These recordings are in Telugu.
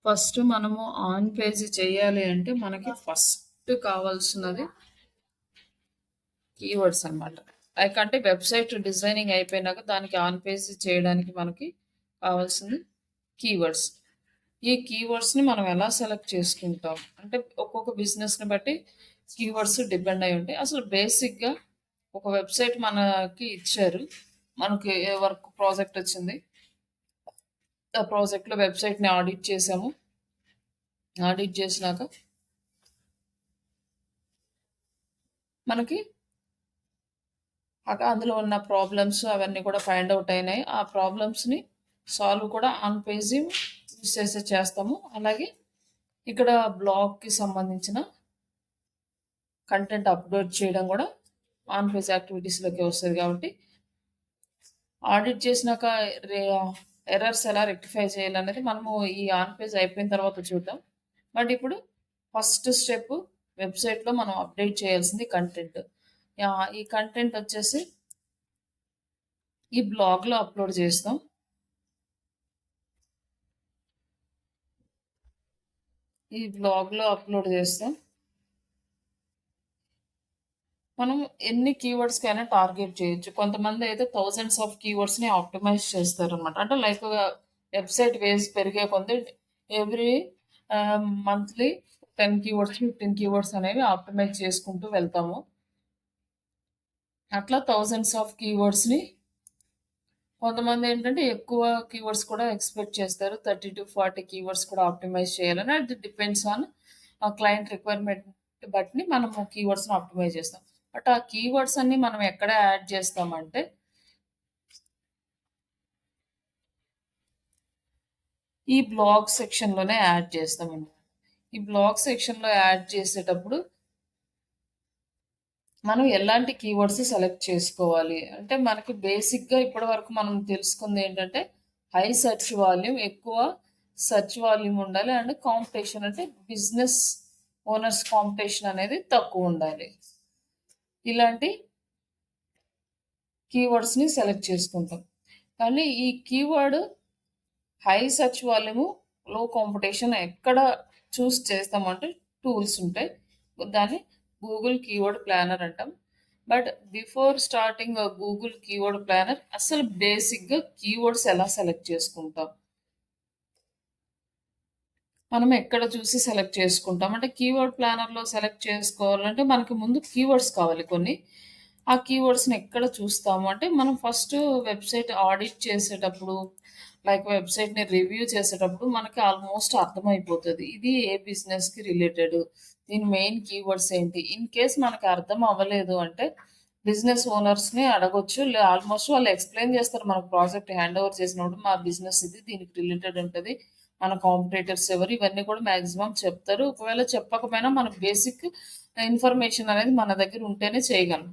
ఫస్ట్ మనము ఆన్ పేజ్ చేయాలి అంటే మనకి ఫస్ట్ కావాల్సినది కీవర్డ్స్ అనమాట. లైక్ అంటే వెబ్సైట్ డిజైనింగ్ అయిపోయినాక దానికి ఆన్ పేజ్ చేయడానికి మనకి కావాల్సింది కీవర్డ్స్. ఈ కీవర్డ్స్ని మనం ఎలా సెలెక్ట్ చేసుకుంటాం అంటే ఒక్కొక్క బిజినెస్ని బట్టి కీవర్డ్స్ డిపెండ్ అయి ఉంటాయి. అసలు బేసిక్గా ఒక వెబ్సైట్ మనకి ఇచ్చారు, మనకి వర్క్ ప్రాజెక్ట్ వచ్చింది, ఆ ప్రాజెక్ట్లో వెబ్సైట్ని ఆడిట్ చేసాము. ఆడిట్ చేసినాక మనకి అందులో ఉన్న ప్రాబ్లమ్స్ అవన్నీ కూడా ఫైండ్ అవుట్ అయినాయి. ఆ ప్రాబ్లమ్స్ని సాల్వ్ కూడా ఆన్ పేజ్ యూస్ చేస్తాము. అలాగే ఇక్కడ బ్లాగ్కి సంబంధించిన కంటెంట్ అప్లోడ్ చేయడం కూడా ఆన్ పేజ్ యాక్టివిటీస్లోకి వస్తుంది. కాబట్టి ఆడిట్ చేసినాక ఎర్రర్స్ ఎలా రెక్టిఫై చేయాలనేది మనము ఈ ఆన్ పేజ్ అయిపోయిన తర్వాత చూద్దాం. బట్ ఇప్పుడు ఫస్ట్ స్టెప్ వెబ్సైట్లో మనం అప్డేట్ చేయాల్సింది కంటెంట్. ఈ కంటెంట్ వచ్చేసి ఈ బ్లాగ్లో అప్లోడ్ చేస్తాం. ఈ బ్లాగ్లో అప్లోడ్ చేస్తాం. మనం ఎన్ని కీవర్డ్స్కైనా టార్గెట్ చేయొచ్చు. కొంతమంది అయితే థౌజండ్స్ ఆఫ్ కీవర్డ్స్ని ఆప్టిమైజ్ చేస్తారు అనమాట. అంటే లైక్ వెబ్సైట్ వేస్ పెరిగే కొద్ది ఎవ్రీ మంత్లీ 10 కీవర్డ్స్ 15 కీవర్డ్స్ అనేవి ఆప్టిమైజ్ చేసుకుంటూ వెళ్తాము. అట్లా థౌజండ్స్ ఆఫ్ కీవర్డ్స్ని కొంతమంది ఏంటంటే ఎక్కువ కీవర్డ్స్ కూడా ఎక్స్పెక్ట్ చేస్తారు. 30 to 40 కీవర్డ్స్ కూడా ఆప్టిమైజ్ చేయాలని. అది డిపెండ్స్ ఆన్ క్లయింట్ రిక్వైర్మెంట్ బట్టి మనము కీవర్డ్స్ని ఆప్టిమైజ్ చేస్తాం. బట్ ఆ కీవర్డ్స్ అన్ని మనం ఎక్కడ యాడ్ చేస్తామంటే ఈ బ్లాగ్ సెక్షన్లోనే యాడ్ చేస్తామండి. ఈ బ్లాగ్ సెక్షన్లో యాడ్ చేసేటప్పుడు మనం ఎలాంటి కీవర్డ్స్ సెలెక్ట్ చేసుకోవాలి అంటే మనకి బేసిక్గా ఇప్పటి వరకు మనం తెలుసుకుంది ఏంటంటే హై సెర్చ్ వాల్యూమ్, ఎక్కువ సెర్చ్ వాల్యూమ్ ఉండాలి అండ్ కాంపిటీషన్ అంటే బిజినెస్ ఓనర్స్ కాంపిటీషన్ అనేది తక్కువ ఉండాలి. ఇలాంటి కీవర్డ్స్ని సెలెక్ట్ చేసుకుంటాం. కానీ ఈ keyword high search volume, low competition ఎక్కడ చూస్ చేస్తామంటే టూల్స్ ఉంటాయి. దాన్ని గూగుల్ కీవర్డ్ ప్లానర్ అంటాం. But before starting Google keyword planner అసలు బేసిక్గా కీవర్డ్స్ ఎలా సెలెక్ట్ చేసుకుంటాం, మనం ఎక్కడ చూసి సెలెక్ట్ చేసుకుంటాం అంటే కీవర్డ్ ప్లానర్లో సెలెక్ట్ చేసుకోవాలంటే మనకి ముందు కీవర్డ్స్ కావాలి కొన్ని. ఆ కీవర్డ్స్ని ఎక్కడ చూస్తాము అంటే మనం ఫస్ట్ వెబ్సైట్ ఆడిట్ చేసేటప్పుడు లైక్ వెబ్సైట్ని రివ్యూ చేసేటప్పుడు మనకి ఆల్మోస్ట్ అర్థమైపోతుంది ఇది ఏ బిజినెస్కి రిలేటెడ్, దీని మెయిన్ కీవర్డ్స్ ఏంటి. ఇన్ కేస్ మనకి అర్థం అవ్వలేదు అంటే బిజినెస్ ఓనర్స్ని అడగొచ్చు. ఆల్మోస్ట్ వాళ్ళు ఎక్స్ప్లెయిన్ చేస్తారు మనకు ప్రాజెక్ట్ హ్యాండ్ ఓవర్ చేసినప్పుడు మా బిజినెస్ ఇది, దీనికి రిలేటెడ్ ఉంటుంది, మన కాంపిటేటర్స్ ఎవరు, ఇవన్నీ కూడా మ్యాక్సిమం చెప్తారు. ఒకవేళ చెప్పకపోయినా మన బేసిక్ ఇన్ఫర్మేషన్ అనేది మన దగ్గర ఉంటేనే చేయగలం.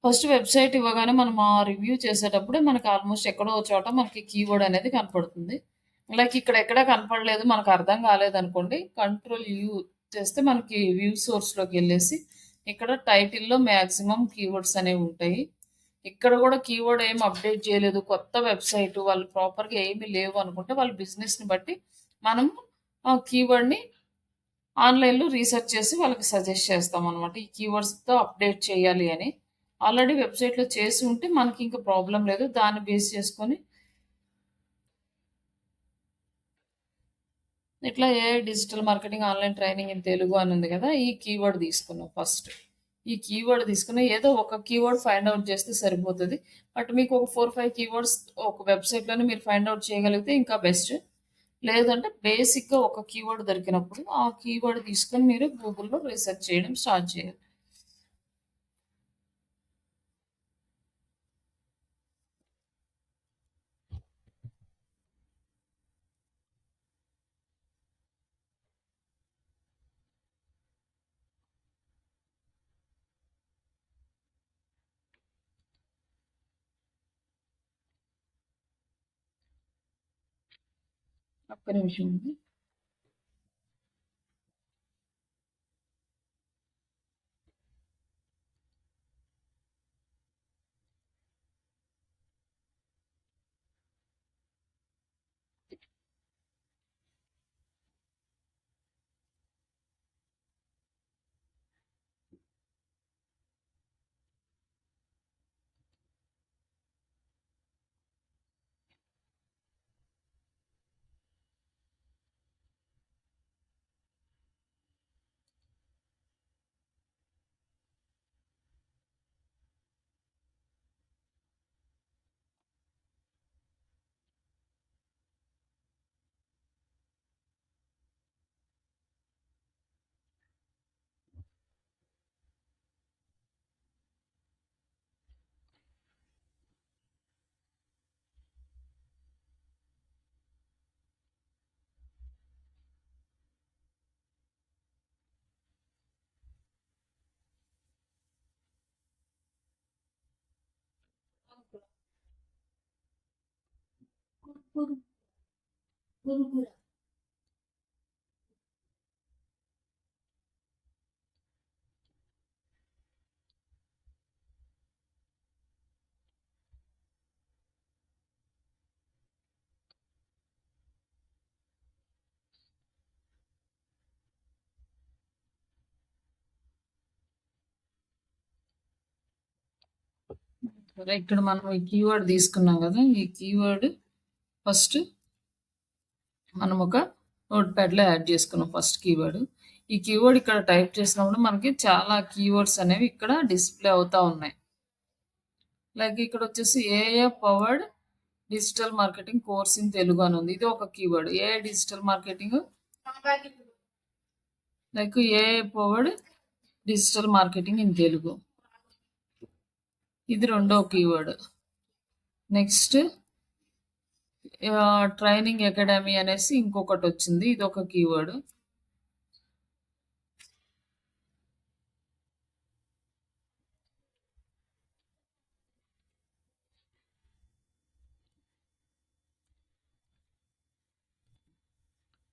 ఫస్ట్ వెబ్సైట్ ఇవ్వగానే మనం ఆ రివ్యూ చేసేటప్పుడే మనకి ఆల్మోస్ట్ ఎక్కడో చోట మనకి కీవర్డ్ అనేది కనపడుతుంది. లైక్ ఇక్కడ ఎక్కడ కనపడలేదు మనకు అర్థం కాలేదనుకోండి, కంట్రోల్ యూ చేస్తే మనకి వ్యూ సోర్స్లోకి వెళ్ళేసి ఇక్కడ టైటిల్లో మ్యాక్సిమం కీవర్డ్స్ అనేవి ఉంటాయి. ఇక్కడ కూడా కీవర్డ్ ఏం అప్డేట్ చేయలేదు, కొత్త వెబ్సైట్, వాళ్ళు ప్రాపర్గా ఏమీ లేవు అనుకుంటే వాళ్ళ బిజినెస్ని బట్టి మనం ఆ కీవర్డ్ని ఆన్లైన్లో రీసెర్చ్ చేసి వాళ్ళకి సజెస్ట్ చేస్తాం అనమాట. ఈ కీవర్డ్స్తో అప్డేట్ చేయాలి అని ఆల్రెడీ వెబ్సైట్లో చేసి ఉంటే మనకి ఇంకా ప్రాబ్లం లేదు. దాన్ని బేస్ చేసుకొని ఇట్లా digital marketing online training in Telugu అని ఉంది కదా, ఈ కీవర్డ్ తీసుకున్నాం ఫస్ట్. ఈ కీవర్డ్ తీసుకుని ఏదో ఒక కీవర్డ్ ఫైండ్ అవుట్ చేస్తే సరిపోతుంది. బట్ మీకు ఒక 4-5 కీవర్డ్స్ ఒక వెబ్సైట్లోనే మీరు ఫైండ్ అవుట్ చేయగలిగితే ఇంకా బెస్ట్. లేదంటే బేసిక్గా ఒక కీవర్డ్ దొరికినప్పుడు ఆ కీవర్డ్ తీసుకొని మీరు గూగుల్లో రీసెర్చ్ చేయడం స్టార్ట్ చేయాలి. ఒక్క నిమిషం ఉంది. సరే, ఇక్కడ మనం ఈ కీవర్డ్ తీసుకున్నాం కదా, ఈ కీవర్డ్ ఫస్ట్ మనం ఒక నోట్ ప్యాడ్లో యాడ్ చేసుకున్నాం ఫస్ట్ కీవర్డ్. ఈ కీవర్డ్ ఇక్కడ టైప్ చేసినప్పుడు మనకి చాలా కీవర్డ్స్ అనేవి ఇక్కడ డిస్ప్లే అవుతా ఉన్నాయి. లైక్ ఇక్కడ వచ్చేసి ఏఏ powered digital marketing course in Telugu అని ఉంది. ఇది ఒక keyword. AI digital marketing, like AI powered digital marketing in Telugu, ఇది రెండో కీవర్డ్. నెక్స్ట్ ట్రైనింగ్ అకాడమీ అనేసి ఇంకొకటి వచ్చింది, ఇది ఒక కీవర్డ్.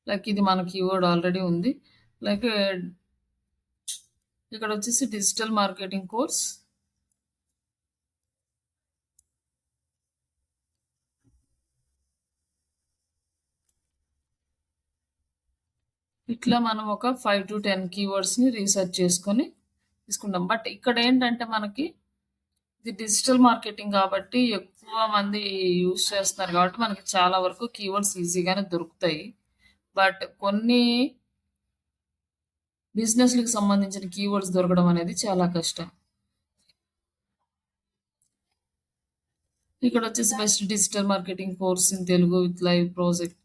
లైక్ ఇది మన కీవర్డ్ ఆల్రెడీ ఉంది. లైక్ ఇక్కడ వచ్చేసి డిజిటల్ మార్కెటింగ్ కోర్స్, ఇట్లా మనం ఒక 5 to 10 కీవర్డ్స్ని రీసెర్చ్ చేసుకొని తీసుకుంటాం. బట్ ఇక్కడ ఏంటంటే మనకి ఇది డిజిటల్ మార్కెటింగ్ కాబట్టి ఎక్కువ మంది యూజ్ చేస్తున్నారు కాబట్టి మనకి చాలా వరకు కీవర్డ్స్ ఈజీగానే దొరుకుతాయి. బట్ కొన్ని బిజినెస్లకు సంబంధించిన కీవర్డ్స్ దొరకడం అనేది చాలా కష్టం. ఇక్కడ వచ్చేసి best digital marketing course in Telugu with live project.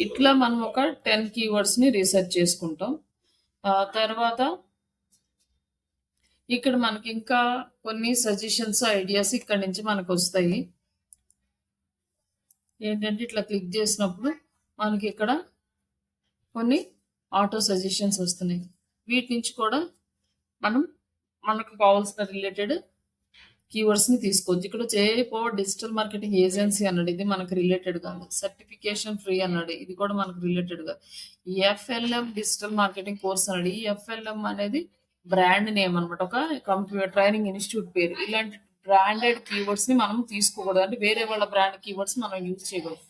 ఇట్లా మనం ఒక 10 కీవర్డ్స్ని రీసెర్చ్ చేసుకుంటాం. తర్వాత ఇక్కడ మనకి ఇంకా కొన్ని సజెషన్స్, ఐడియాస్ ఇక్కడ నుంచి మనకు వస్తాయి. ఏంటంటే ఇట్లా క్లిక్ చేసినప్పుడు మనకి ఇక్కడ కొన్ని ఆటో సజెషన్స్ వస్తున్నాయి. వీటి నుంచి కూడా మనకు కావాల్సిన రిలేటెడ్ కీవర్డ్స్ని తీసుకోవచ్చు. ఇక్కడ AI power digital marketing agency అన్నాడు, ఇది మనకు రిలేటెడ్ కాదు. సర్టిఫికేషన్ ఫ్రీ అన్నాడు, ఇది కూడా మనకు రిలేటెడ్ కాదు. ఎఫ్ఎల్ఎం డిజిటల్ మార్కెటింగ్ కోర్స్ అన్నాడు. ఈ ఎఫ్ఎల్ఎం అనేది బ్రాండ్ నేమ్ అనమాట, ఒక కంప్యూటర్ ట్రైనింగ్ ఇన్స్టిట్యూట్ పేరు. ఇలాంటి బ్రాండెడ్ కీవర్డ్స్ని మనం తీసుకోకూడదు, అంటే వేరే వాళ్ళ బ్రాండ్ కీవర్డ్స్ మనం యూజ్ చేయకూడదు.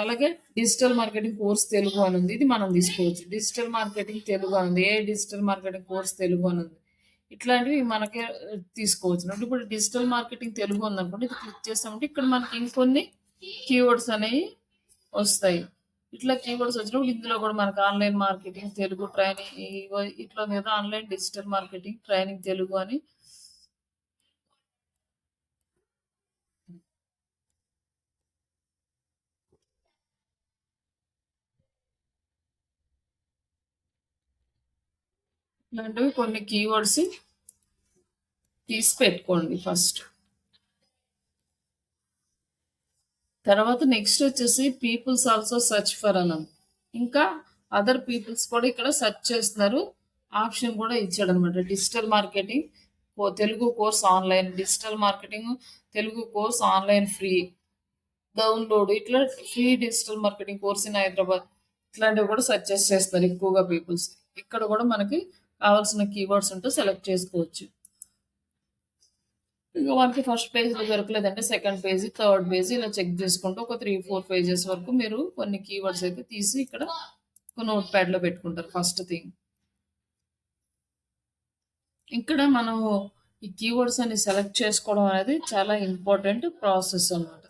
అలాగే డిజిటల్ మార్కెటింగ్ కోర్స్ తెలుగు అని ఉంది, ఇది మనం తీసుకోవచ్చు. డిజిటల్ మార్కెటింగ్ తెలుగు అని ఉంది, ఏ డిజిటల్ మార్కెటింగ్ కోర్స్ తెలుగు అని ఉంది. ఇట్లాంటివి మనకే తీసుకోవచ్చు. అంటే ఇప్పుడు డిజిటల్ మార్కెటింగ్ తెలుగు ఉందనుకోండి, ఇది క్లిక్ చేస్తామంటే ఇక్కడ మనకి ఇంకొన్ని కీవర్డ్స్ అనేవి వస్తాయి. ఇట్లా కీవర్డ్స్ వచ్చినప్పుడు ఇందులో కూడా మనకు ఆన్లైన్ మార్కెటింగ్ తెలుగు ట్రైనింగ్, ఇట్లా మీద online digital marketing training Telugu అని ఇలాంటివి కొన్ని కీవర్డ్స్ తీసి పెట్టుకోండి ఫస్ట్. తర్వాత నెక్స్ట్ వచ్చేసి పీపుల్స్ ఆల్సో సర్చ్ ఫర్ అనం, ఇంకా అదర్ పీపుల్స్ కూడా ఇక్కడ సెర్చ్ చేస్తున్నారు ఆప్షన్ కూడా ఇచ్చాడు అనమాట. Digital marketing Telugu course online, digital marketing Telugu course online free download, ఇట్లా free digital marketing course in Hyderabad, ఇట్లాంటివి కూడా సజెస్ట్ చేస్తారు ఎక్కువగా పీపుల్స్. ఇక్కడ కూడా మనకి కావాల్సిన కీవర్డ్స్ ఉంటే సెలెక్ట్ చేసుకోవచ్చు. ఇక మనకి ఫస్ట్ పేజ్లో దొరకలేదంటే సెకండ్ పేజ్, థర్డ్ పేజ్ ఇలా చెక్ చేసుకుంటూ ఒక 3-4 పేజెస్ వరకు మీరు కొన్ని కీవర్డ్స్ అయితే తీసి ఇక్కడ నోట్ ప్యాడ్లో పెట్టుకుంటారు. ఫస్ట్ థింగ్ ఇక్కడ మనం ఈ కీవర్డ్స్ అని సెలెక్ట్ చేసుకోవడం అనేది చాలా ఇంపార్టెంట్ ప్రాసెస్ అన్నమాట.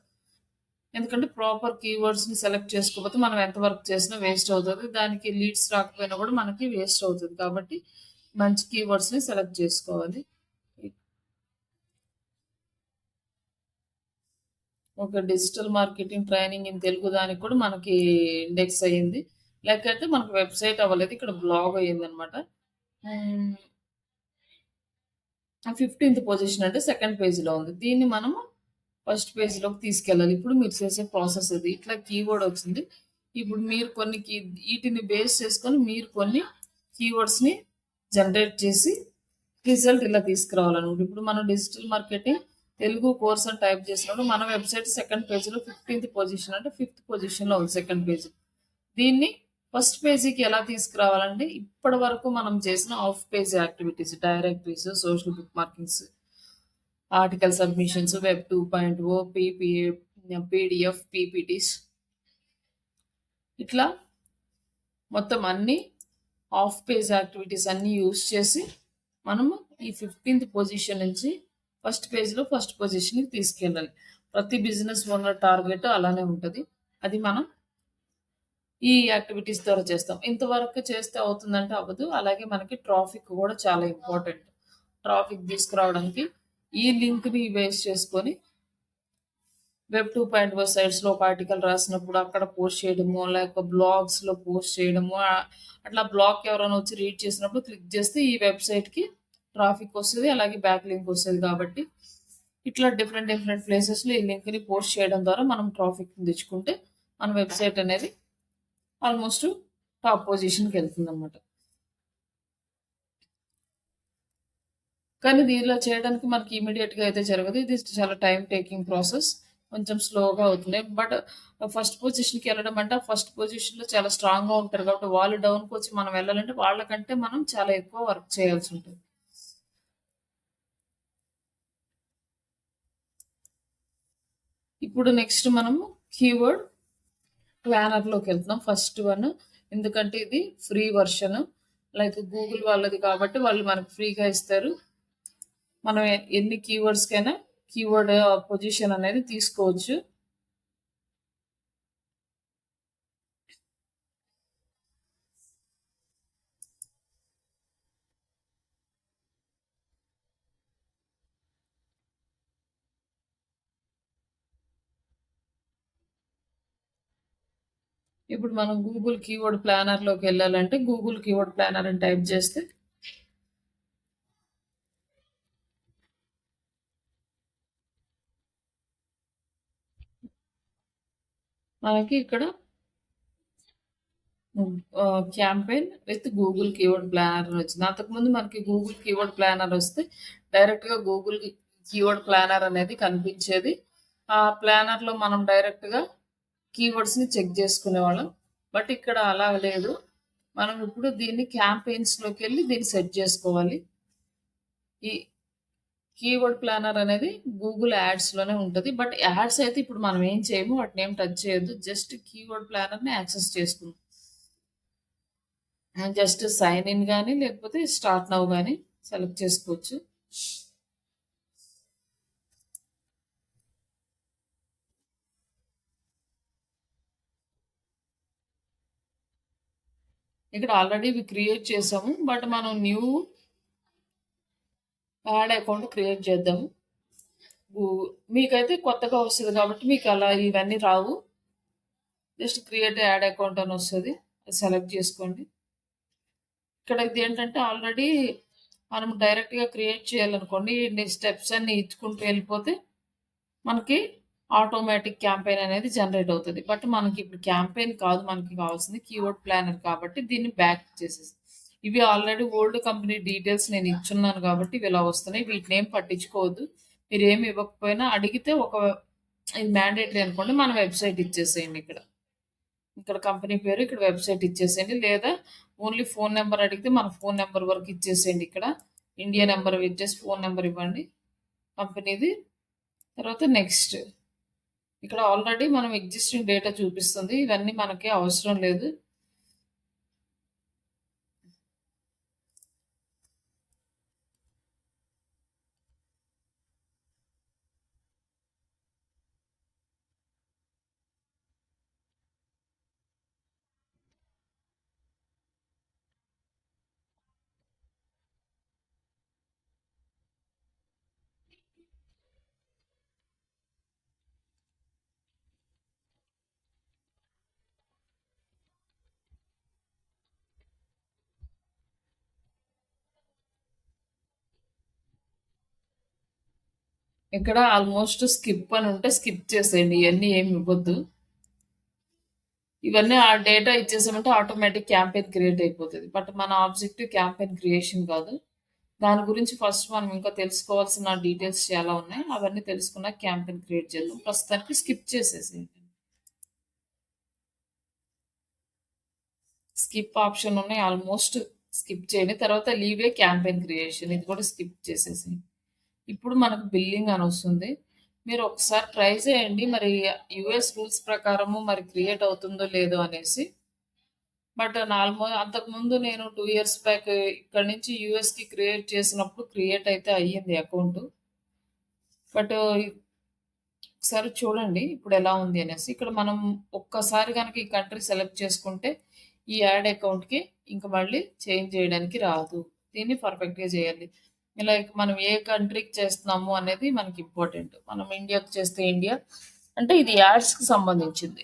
ఎందుకంటే ప్రాపర్ కీవర్డ్స్ని సెలెక్ట్ చేసుకోకపోతే మనం ఎంత వర్క్ చేసినా వేస్ట్ అవుతుంది, దానికి లీడ్స్ రాకపోయినా కూడా మనకి వేస్ట్ అవుతుంది. కాబట్టి మంచి కీవర్డ్స్ని సెలెక్ట్ చేసుకోవాలి. ఒక digital marketing training in Telugu దానికి కూడా మనకి ఇండెక్స్ అయ్యింది. లేకపోతే మనకు వెబ్సైట్ అవ్వలేదు, ఇక్కడ బ్లాగ్ అయ్యింది అనమాట. 15th పొజిషన్ అంటే సెకండ్ పేజ్లో ఉంది. దీన్ని మనము ఫస్ట్ పేజ్‌లోకి తీసుకెళ్ళాలి. ఇప్పుడు మీరు చేసే ప్రాసెస్ ఇది. ఇట్లా కీవర్డ్ వచ్చింది. ఇప్పుడు మీరు కొన్ని ఈటిని బేస్ చేసుకొని మీరు కొన్ని కీవర్డ్స్‌ని జనరేట్ చేసి రిజల్ట్ ఇలా తీసుకురావాలన్నమాట. ఇప్పుడు మనం డిజిటల్ మార్కెటింగ్ తెలుగు కోర్స్ అని టైప్ చేసినప్పుడు మన వెబ్సైట్ సెకండ్ పేజ్‌లో 15థ్ పొజిషన్ అంటే ఫిఫ్త్ పొజిషన్‌లో ఉంది సెకండ్ పేజ్. దీన్ని ఫస్ట్ పేజీకి ఎలా తీసుకురావాలంటే ఇప్పటి వరకు మనం చేసిన of page activities, directories, social book markings, article submissions, web 2.0, PDF, PPTs ఇట్లా మొత్తం అన్ని ఆఫ్ పేజ్ యాక్టివిటీస్ అన్ని యూజ్ చేసి మనము ఈ 15థ్ పొజిషన్ నుంచి ఫస్ట్ పేజ్లో ఫస్ట్ పొజిషన్కి తీసుకెళ్ళాలి. ప్రతి బిజినెస్ ఓనర్ టార్గెట్ అలానే ఉంటుంది. అది మనం ఈ యాక్టివిటీస్ ద్వారా చేస్తాం. ఇంతవరకు చేస్తే అవుతుందంటే అవ్వదు. అలాగే మనకి ట్రాఫిక్ కూడా చాలా ఇంపార్టెంట్. ట్రాఫిక్ తీసుకురావడానికి ఈ లింక్ని బేస్ చేసుకొని వెబ్ 2.0 సైట్స్‌లో ఒక ఆర్టికల్ రాసినప్పుడు అక్కడ పోస్ట్ చేయడము, లేక బ్లాగ్స్‌లో పోస్ట్ చేయడము, అట్లా బ్లాగ్ ఎవరైనా వచ్చి రీడ్ చేసినప్పుడు క్లిక్ చేస్తే ఈ వెబ్‌సైట్‌కి ట్రాఫిక్ వస్తది. అలాగే బ్యాక్ లింక్ వస్తది కాబట్టి ఇట్లా డిఫరెంట్ డిఫరెంట్ ప్లేసెస్‌లో ఈ లింక్‌ని పోస్ట్ చేయడం ద్వారా మనం ట్రాఫిక్‌ని తెచ్చుకుంటే మన వెబ్‌సైట్ అనేది ఆల్మోస్ట్ టాప్ పొజిషన్‌కి వెళ్తుందన్నమాట. కానీ దీనిలో చేయడానికి మనకి ఇమ్మీడియేట్‌గా అయితే జరగదు. ఇది చాలా టైమ్ టేకింగ్ ప్రాసెస్. కొంచెం స్లోగా అవుతుంది. బట్ ఫస్ట్ పొజిషన్‌కి వెళ్ళడం అంటే, ఆ ఫస్ట్ పొజిషన్‌లో చాలా స్ట్రాంగ్‌గా ఉంటారు కాబట్టి, వాళ్ళు డౌన్‌కొచ్చి మనం వెళ్ళాలంటే, వాళ్ళకంటే మనం చాలా ఎక్కువ వర్క్ చేయాల్సుంటుంది. ఇప్పుడు నెక్స్ట్ మనము కీవర్డ్ ప్లానర్‌లోకి వెళ్తున్నాం. ఫస్ట్ వన్ ఎందుకంటే ఇది ఫ్రీ వర్షన్. లైక్ గూగుల్ వాళ్ళది కాబట్టి వాళ్ళు మనకు ఫ్రీగా ఇస్తారు. మనం ఎన్ని కీవర్డ్స్‌కైనా కీవర్డ్ పొజిషన్ అనేది తీసుకోవచ్చు. ఇప్పుడు మనం గూగుల్ కీవర్డ్ ప్లానర్‌లోకి వెళ్ళాలంటే గూగుల్ కీవర్డ్ ప్లానర్ అని టైప్ చేస్తే మనకి ఇక్కడ campaign with Google keyword planner అని వచ్చింది. అంతకుముందు మనకి గూగుల్ కీవర్డ్ ప్లానర్ వస్తే డైరెక్ట్‌గా గూగుల్ కీవర్డ్ ప్లానర్ అనేది కనిపించేది. ఆ ప్లానర్‌లో మనం డైరెక్ట్‌గా కీవర్డ్స్‌ని చెక్ చేసుకునేవాళ్ళం. బట్ ఇక్కడ అలా లేదు. మనం ఇప్పుడు దీన్ని క్యాంపెయిన్స్‌లోకి వెళ్ళి దీన్ని సెట్ చేసుకోవాలి. ఈ కీవర్డ్ ప్లానర్ అనేది గూగుల్ యాడ్స్‌లోనే ఉంటది. బట్ యాడ్స్ అయితే ఇప్పుడు మనం ఏం చేయము. వాటిని ఏం టచ్ చేయొద్దు. జస్ట్ కీవర్డ్ ప్లానర్‌ని యాక్సెస్ చేసుకుందాం. జస్ట్ సైన్ ఇన్ గాని లేకపోతే స్టార్ట్ నౌ గాని సెలెక్ట్ చేసుకోవచ్చు. ఇక్కడ ఆల్రెడీ ఇవి క్రియేట్ చేసాము. బట్ మనం న్యూ యాడ్ అకౌంట్ క్రియేట్ చేద్దాము. మీకైతే కొత్తగా వస్తది కాబట్టి మీకు అలా ఇవన్నీ రావు. జస్ట్ క్రియేట్ యాడ్ అకౌంట్ అని వస్తది. అది సెలెక్ట్ చేసుకోండి. ఇక్కడ ఇది ఏంటంటే ఆల్రెడీ మనం డైరెక్ట్‌గా క్రియేట్ చేయాలనుకోండి. ఇన్ని స్టెప్స్ అన్ని ఇచ్చుకుంటూ వెళ్ళిపోతే మనకి ఆటోమేటిక్ క్యాంపెయిన్ అనేది జనరేట్ అవుతది. బట్ మనకి ఇప్పుడు క్యాంపెయిన్ కాదు మనకి కావాల్సింది కీవర్డ్ ప్లానర్ కాబట్టి దీన్ని బ్యాక్ చేసేసి ఇవి ఆల్రెడీ ఓల్డ్ కంపెనీ డీటెయిల్స్ నేను ఇచ్చున్నాను కాబట్టి ఇవి ఇలా వస్తున్నాయి. వీటిని ఏం పట్టించుకోవద్దు. మీరేమి ఇవ్వకపోయినా అడిగితే ఇది మ్యాండేటరీ అనుకోండి మన వెబ్‌సైట్ ఇచ్చేసేయండి ఇక్కడ. ఇక్కడ కంపెనీ పేరు, ఇక్కడ వెబ్‌సైట్ ఇచ్చేసేయండి. లేదా ఓన్లీ ఫోన్ నంబర్ అడిగితే మన ఫోన్ నంబర్ వరకు ఇచ్చేసేయండి ఇక్కడ. ఇండియా నంబర్ ఇచ్చేసి ఫోన్ నంబర్ ఇవ్వండి కంపెనీది. తర్వాత నెక్స్ట్. ఇక్కడ ఆల్రెడీ మనం ఎగ్జిస్టింగ్ డేటా చూపిస్తుంది. ఇవన్నీ మనకి అవసరం లేదు. ఇక్కడ ఆల్మోస్ట్ స్కిప్ అని ఉంటే స్కిప్ చేసేయండి. ఇయన్నీ ఏమి ఇవ్వద్దు. ఇవన్నీ ఆ డేటా ఇచ్చేసామంటే ఆటోమేటిక్ క్యాంపెయిన్ క్రియేట్ అయిపోతది. బట్ మన ఆబ్జెక్టివ్ క్యాంపెయిన్ క్రియేషన్ కాదు. దాని గురించి ఫస్ట్ మనం ఇంకా తెలుసుకోవాల్సిన డీటెయిల్స్ చాలా ఉన్నాయి. అవన్నీ తెలుసుకున్నాక క్యాంపెయిన్ క్రియేట్ చేద్దాం. ప్రస్తుతానికి స్కిప్ చేసేసేయండి. స్కిప్ ఆప్షన్ ఉన్నాయి. ఆల్మోస్ట్ స్కిప్ చేయండి. తర్వాత లీవ్ ఏ క్యాంపెయిన్ క్రియేషన్ ఇది కూడా స్కిప్ చేసేసేయండి. ఇప్పుడు మనకు బిల్లింగ్ అని వస్తుంది. మీరు ఒకసారి ట్రై చేయండి. మరి యూఎస్ రూల్స్ ప్రకారము మరి క్రియేట్ అవుతుందో లేదో అనేసి. బట్ అంతకుముందు నేను 2 ఇయర్స్ బ్యాక్ ఇక్కడి నుంచి యూఎస్‌కి క్రియేట్ చేసినప్పుడు క్రియేట్ అయితే అయ్యింది అకౌంట్. బట్ ఒకసారి చూడండి ఇప్పుడు ఎలా ఉంది అనేసి. ఇక్కడ మనం ఒక్కసారి గనక ఈ కంట్రీ సెలెక్ట్ చేసుకుంటే ఈ యాడ్ అకౌంట్‌కి ఇంక మళ్ళీ చేంజ్ చేయడానికి రాదు. దీన్ని పర్ఫెక్ట్‌గా చేయాలి. లైక్ మనం ఏ కంట్రీకి చేస్తున్నాము అనేది మనకి ఇంపార్టెంట్. మనం ఇండియాకి చేస్తే ఇండియా అంటే ఇది యాడ్స్‌కి సంబంధించింది.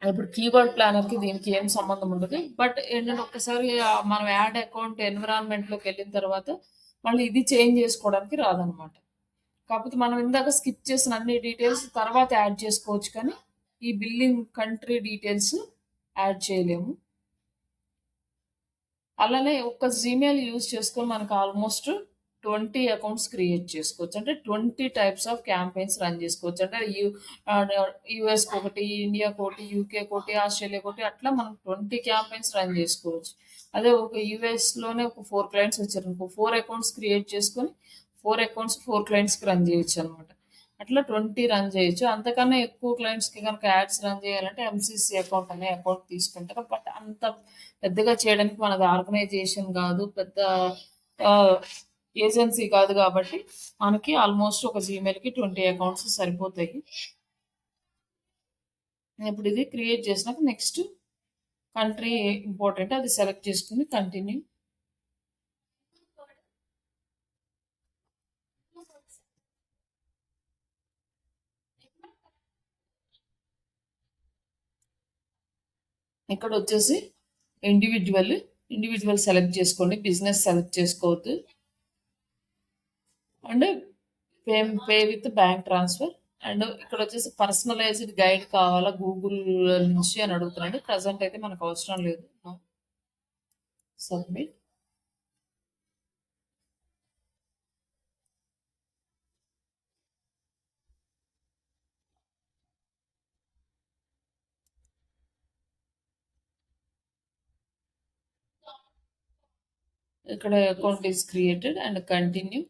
ఇప్పుడు కీవర్డ్ ప్లానర్‌కి దీనికి ఏం సంబంధం ఉండదు. బట్ ఏంటంటే ఒక్కసారి మనం యాడ్ అకౌంట్ ఎన్విరాన్మెంట్‌లోకి వెళ్ళిన తర్వాత మళ్ళీ ఇది చేంజ్ చేసుకోవడానికి రాదనమాట. కాకపోతే మనం ఇందాక స్కిప్ చేసిన అన్ని డీటెయిల్స్ తర్వాత యాడ్ చేసుకోవచ్చు కానీ ఈ బిల్లింగ్ కంట్రీ డీటెయిల్స్ యాడ్ చేయలేము. అలానే ఒక్క జీమెయిల్ యూజ్ చేసుకొని మనకు ఆల్మోస్ట్ 20 అకౌంట్స్ క్రియేట్ చేసుకోవచ్చు. అంటే 20 టైప్స్ ఆఫ్ క్యాంపెయిన్స్ రన్ చేసుకోవచ్చు. అంటే యూఎస్‌కి ఒకటి, ఇండియాకి ఒకటి, యూకేకి ఒకటి, ఆస్ట్రేలియాకి ఒకటి అట్లా మనం 20 క్యాంపెయిన్స్ రన్ చేసుకోవచ్చు. అదే ఒక యూఎస్‌లోనే ఒక 4 క్లయింట్స్ వచ్చారనుకో 4 అకౌంట్స్ క్రియేట్ చేసుకొని 4 అకౌంట్స్ 4 క్లయింట్స్‌కి రన్ చేయొచ్చనమాట. అట్లా 20 రన్ చేయొచ్చు. అంతకన్నా ఎక్కువ క్లయింట్స్‌కి గనుక యాడ్స్ రన్ చేయాలంటే ఎంసీసీ అకౌంట్ అనే అకౌంట్ తీసుకుంటారు. బట్ అంత పెద్దగా చేయడానికి మనది ఆర్గనైజేషన్ కాదు. పెద్ద ఆహ్, ఏజెన్సీ కాదు కాబట్టి మనకి ఆల్మోస్ట్ ఒక జీమెయిల్‌కి 20 అకౌంట్స్ సరిపోతాయి. ఇప్పుడు ఇది క్రియేట్ చేసినాక నెక్స్ట్ కంట్రీ ఇంపార్టెంట్ అది సెలెక్ట్ చేసుకొని కంటిన్యూ. ఇక్కడ వచ్చేసి ఇండివిడ్యువల్ ఇండివిడ్యువల్ సెలెక్ట్ చేసుకోండి. బిజినెస్ సెలెక్ట్ చేసుకోవద్దు. And pay with bank transfer. And ఇక్కడ వచ్చేసి పర్సనలైజ్డ్ గైడ్ కావాలా గూగుల్ నుంచి అని అడుగుతున్నాడు. ప్రజెంట్ అయితే మనకు అవసరం లేదు. సబ్మిట్. ఇక్కడ account is created and continue.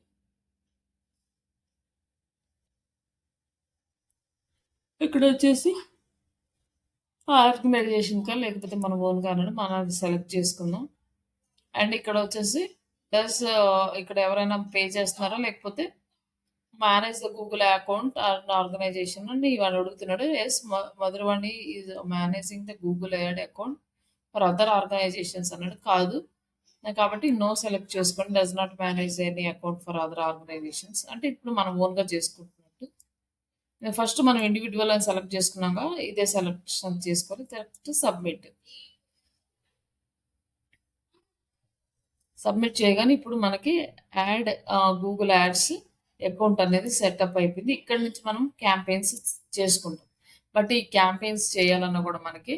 ఇక్కడ వచ్చేసి ఆర్గనైజేషన్ కా లేకపోతే మన ఓన్ కానని మనది సెలెక్ట్ చేసుకుందాం. అండ్ ఇక్కడ వచ్చేసి ప్లస్ ఇక్కడ ఎవరైనా పే చేస్తున్నారా లేకపోతే manage the Google account and organisation అని ఇవాళ అడుగుతున్నాడు. Yes Madhuravani is managing the Google ad account for other organisations అన్నాడు. కాదు కాబట్టి నో సెలెక్ట్ చేసుకోండి. Does not manage any account for other organisations అంటే ఇప్పుడు మనం ఓన్గా చేసుకుంటున్నట్టు. ఫస్ట్ మనం ఇండివిజువల్ అని సెలెక్ట్ చేసుకున్నాక ఇదే సెలెక్షన్ చేసుకొని తర్వాత సబ్మిట్. సబ్మిట్ చేయగానే ఇప్పుడు మనకి యాడ్ గూగుల్ యాడ్స్ అకౌంట్ అనేది సెటప్ అయిపోయింది. ఇక్కడ నుంచి మనం క్యాంపెయిన్స్ చేసుకుంటాం. బట్ ఈ క్యాంపెయిన్స్ చేయాలన్నా కూడా మనకి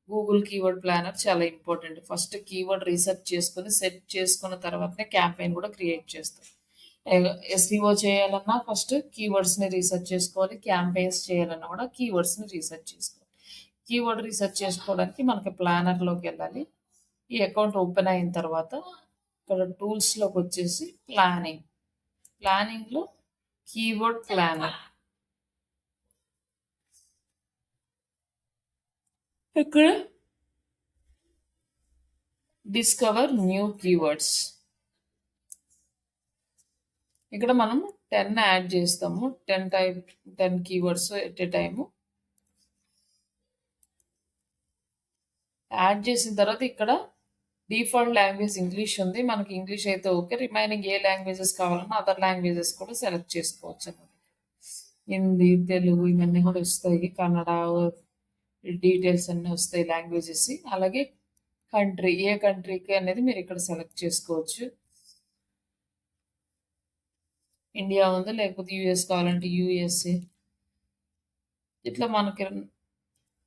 గూగుల్ కీవర్డ్ ప్లానర్ చాలా ఇంపార్టెంట్. ఫస్ట్ కీవర్డ్ రీసెర్చ్ చేసుకొని సెట్ చేసుకున్న తర్వాతనే క్యాంపెయిన్ కూడా క్రియేట్ చేస్తాం. ఎస్ఈఓ చేయాలన్నా ఫస్ట్ కీవర్డ్స్ని రీసెర్చ్ చేసుకోవాలి. క్యాంపెయిన్స్ చేయాలన్నా కూడా కీవర్డ్స్ని రీసెర్చ్ చేసుకోవాలి. కీవర్డ్ రీసెర్చ్ చేసుకోవడానికి మనకి ప్లానర్లోకి వెళ్ళాలి. ఈ అకౌంట్ ఓపెన్ అయిన తర్వాత ఇక్కడ టూల్స్లోకి వచ్చేసి ప్లానింగ్లో కీవర్డ్ ప్లానర్. ఇక్కడ డిస్కవర్ న్యూ కీవర్డ్స్. ఇక్కడ మనం 10 యాడ్ చేస్తాము. 10 keywords at a time add చేసిన తర్వాత ఇక్కడ డిఫాల్ట్ లాంగ్వేజ్ ఇంగ్లీష్ ఉంది. మనకి ఇంగ్లీష్ అయితే ఓకే. రిమైనింగ్ ఏ లాంగ్వేజెస్ కావాలన్నా అదర్ లాంగ్వేజెస్ కూడా సెలెక్ట్ చేసుకోవచ్చు అన్నమాట. హిందీ, తెలుగు ఇవన్నీ కూడా వస్తాయి. కన్నడ డీటెయిల్స్ అన్నీ వస్తాయి లాంగ్వేజెస్. అలాగే కంట్రీ ఏ కంట్రీకి అనేది మీరు ఇక్కడ సెలెక్ట్ చేసుకోవచ్చు. ఇండియా ఉంది, లేకపోతే యూఎస్ కావాలంటే యూఎస్ఏ. ఇట్లా మనకి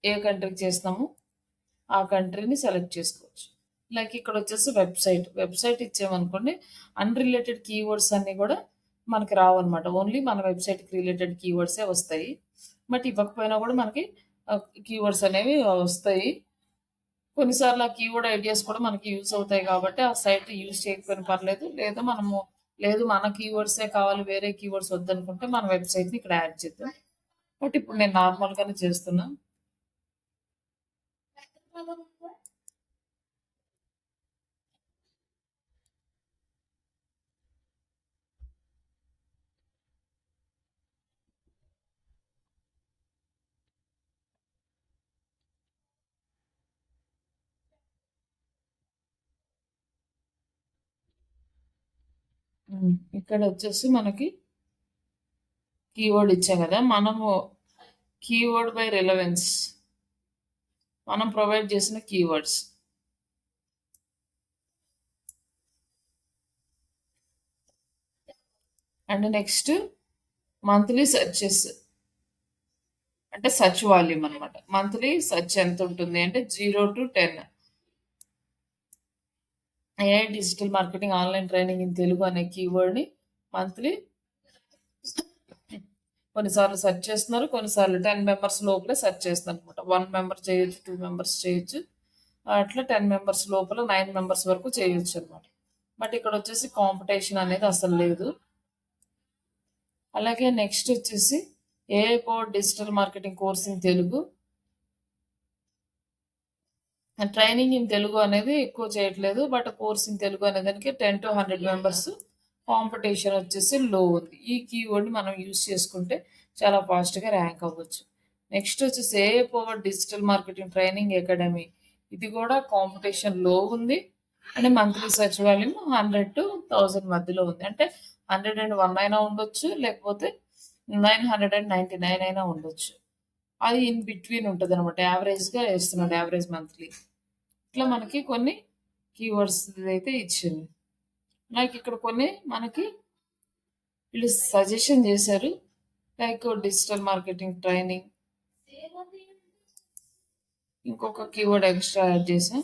ఏ కంట్రీకి చేస్తామో ఆ కంట్రీని సెలెక్ట్ చేసుకోవచ్చు. లైక్ ఇక్కడ వచ్చేసి వెబ్సైట్ ఇచ్చామనుకోండి, అన్రిలేటెడ్ కీవర్డ్స్ అన్నీ కూడా మనకి రావన్నమాట. ఓన్లీ మన వెబ్సైట్కి రిలేటెడ్ కీవర్డ్సే వస్తాయి. బట్ ఇవ్వకపోయినా కూడా మనకి కీవర్డ్స్ అనేవి వస్తాయి. కొన్నిసార్లు ఆ కీవర్డ్ ఐడియాస్ కూడా మనకి యూజ్ అవుతాయి కాబట్టి ఆ సైట్ యూజ్ చేయకపోయినా పర్లేదు. లేదా మనము లేదు మన కీవర్డ్సే కావాలి, వేరే కీవర్డ్స్ వద్దనుకుంటే మన వెబ్సైట్ని ఇక్కడ యాడ్ చేద్దాం. బట్ ఇప్పుడు నేను నార్మల్గానే చేస్తున్నా. ఇక్కడ వచ్చేసి మనకి కీవర్డ్ ఇచ్చాం కదా, మనము కీవర్డ్ బై రిలవెన్స్ మనం ప్రొవైడ్ చేసిన keywords. And next monthly searches అంటే సర్చ్ వాల్యూమ్ అనమాట. మంత్లీ సర్చ్ ఎంత ఉంటుంది అంటే 0 to 10. AI digital marketing online training in Telugu అనే కీవర్డ్ని మంత్లీ కొన్నిసార్లు సెర్చ్ చేస్తున్నారు, కొన్నిసార్లు 10 మెంబర్స్ లోపలే సెర్చ్ చేస్తున్నారు అనమాట. 1 మెంబర్ చేయొచ్చు, 2 మెంబర్స్ చేయొచ్చు, అట్లా 10 మెంబర్స్ లోపల 9 మెంబర్స్ వరకు చేయొచ్చు అనమాట. బట్ ఇక్కడ వచ్చేసి కాంపిటీషన్ అనేది అసలు లేదు. అలాగే నెక్స్ట్ వచ్చేసి AI power digital marketing course in Telugu. Training in Telugu అనేది ఎక్కువ చేయట్లేదు, బట్ కోర్స్ ఇన్ తెలుగు అనే దానికి 10 to 100 మెంబర్స్. కాంపిటీషన్ వచ్చేసి లో ఉంది. ఈ కీవర్డ్ని మనం యూజ్ చేసుకుంటే చాలా ఫాస్ట్గా ర్యాంక్ అవ్వచ్చు. నెక్స్ట్ వచ్చేసి AI power digital marketing training academy. ఇది కూడా కాంపిటీషన్ లో ఉంది and monthly search volume 100 to 1000 మధ్యలో ఉంది. అంటే 101 అయినా ఉండొచ్చు, లేకపోతే 999 అయినా ఉండొచ్చు. అది ఇన్ బిట్వీన్ ఉంటుంది అనమాట. యావరేజ్గా వేస్తున్నాడు, యావరేజ్ మంత్లీ. ఇట్లా మనకి కొన్ని కీవర్డ్స్ అయితే ఇచ్చింది. లైక్ ఇక్కడ కొన్ని మనకి వీళ్ళు సజెషన్ చేశారు. లైక్ డిజిటల్ మార్కెటింగ్ ట్రైనింగ్, ఇంకొక కీవర్డ్ ఎక్స్ట్రా యాడ్ చేసాం.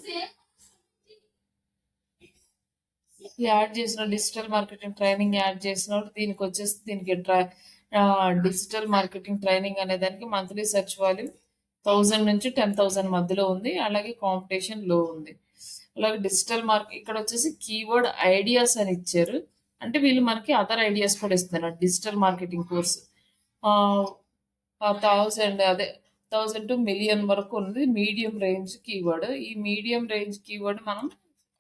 యాడ్ చేసిన డిజిటల్ మార్కెటింగ్ ట్రైనింగ్ యాడ్ చేసినప్పుడు దీనికి వచ్చేసి దీనికి డిజిటల్ మార్కెటింగ్ ట్రైనింగ్ అనే దానికి మంత్లీ సెర్చ్ వాల్యూమ్ 1000 నుంచి 10,000 మధ్యలో ఉంది. అలాగే కాంపిటీషన్ లో ఉంది. అలాగే డిజిటల్ ఇక్కడ వచ్చేసి కీవర్డ్ ఐడియాస్ అని ఇచ్చారు. అంటే వీళ్ళు మనకి అదర్ ఐడియాస్ కూడా ఇస్తున్నారు. డిజిటల్ మార్కెటింగ్ కోర్స్ 1000 అదే 1000 to million వరకు ఉంది. Medium range keyword. ఈ మీడియం రేంజ్ కీవర్డ్ మనం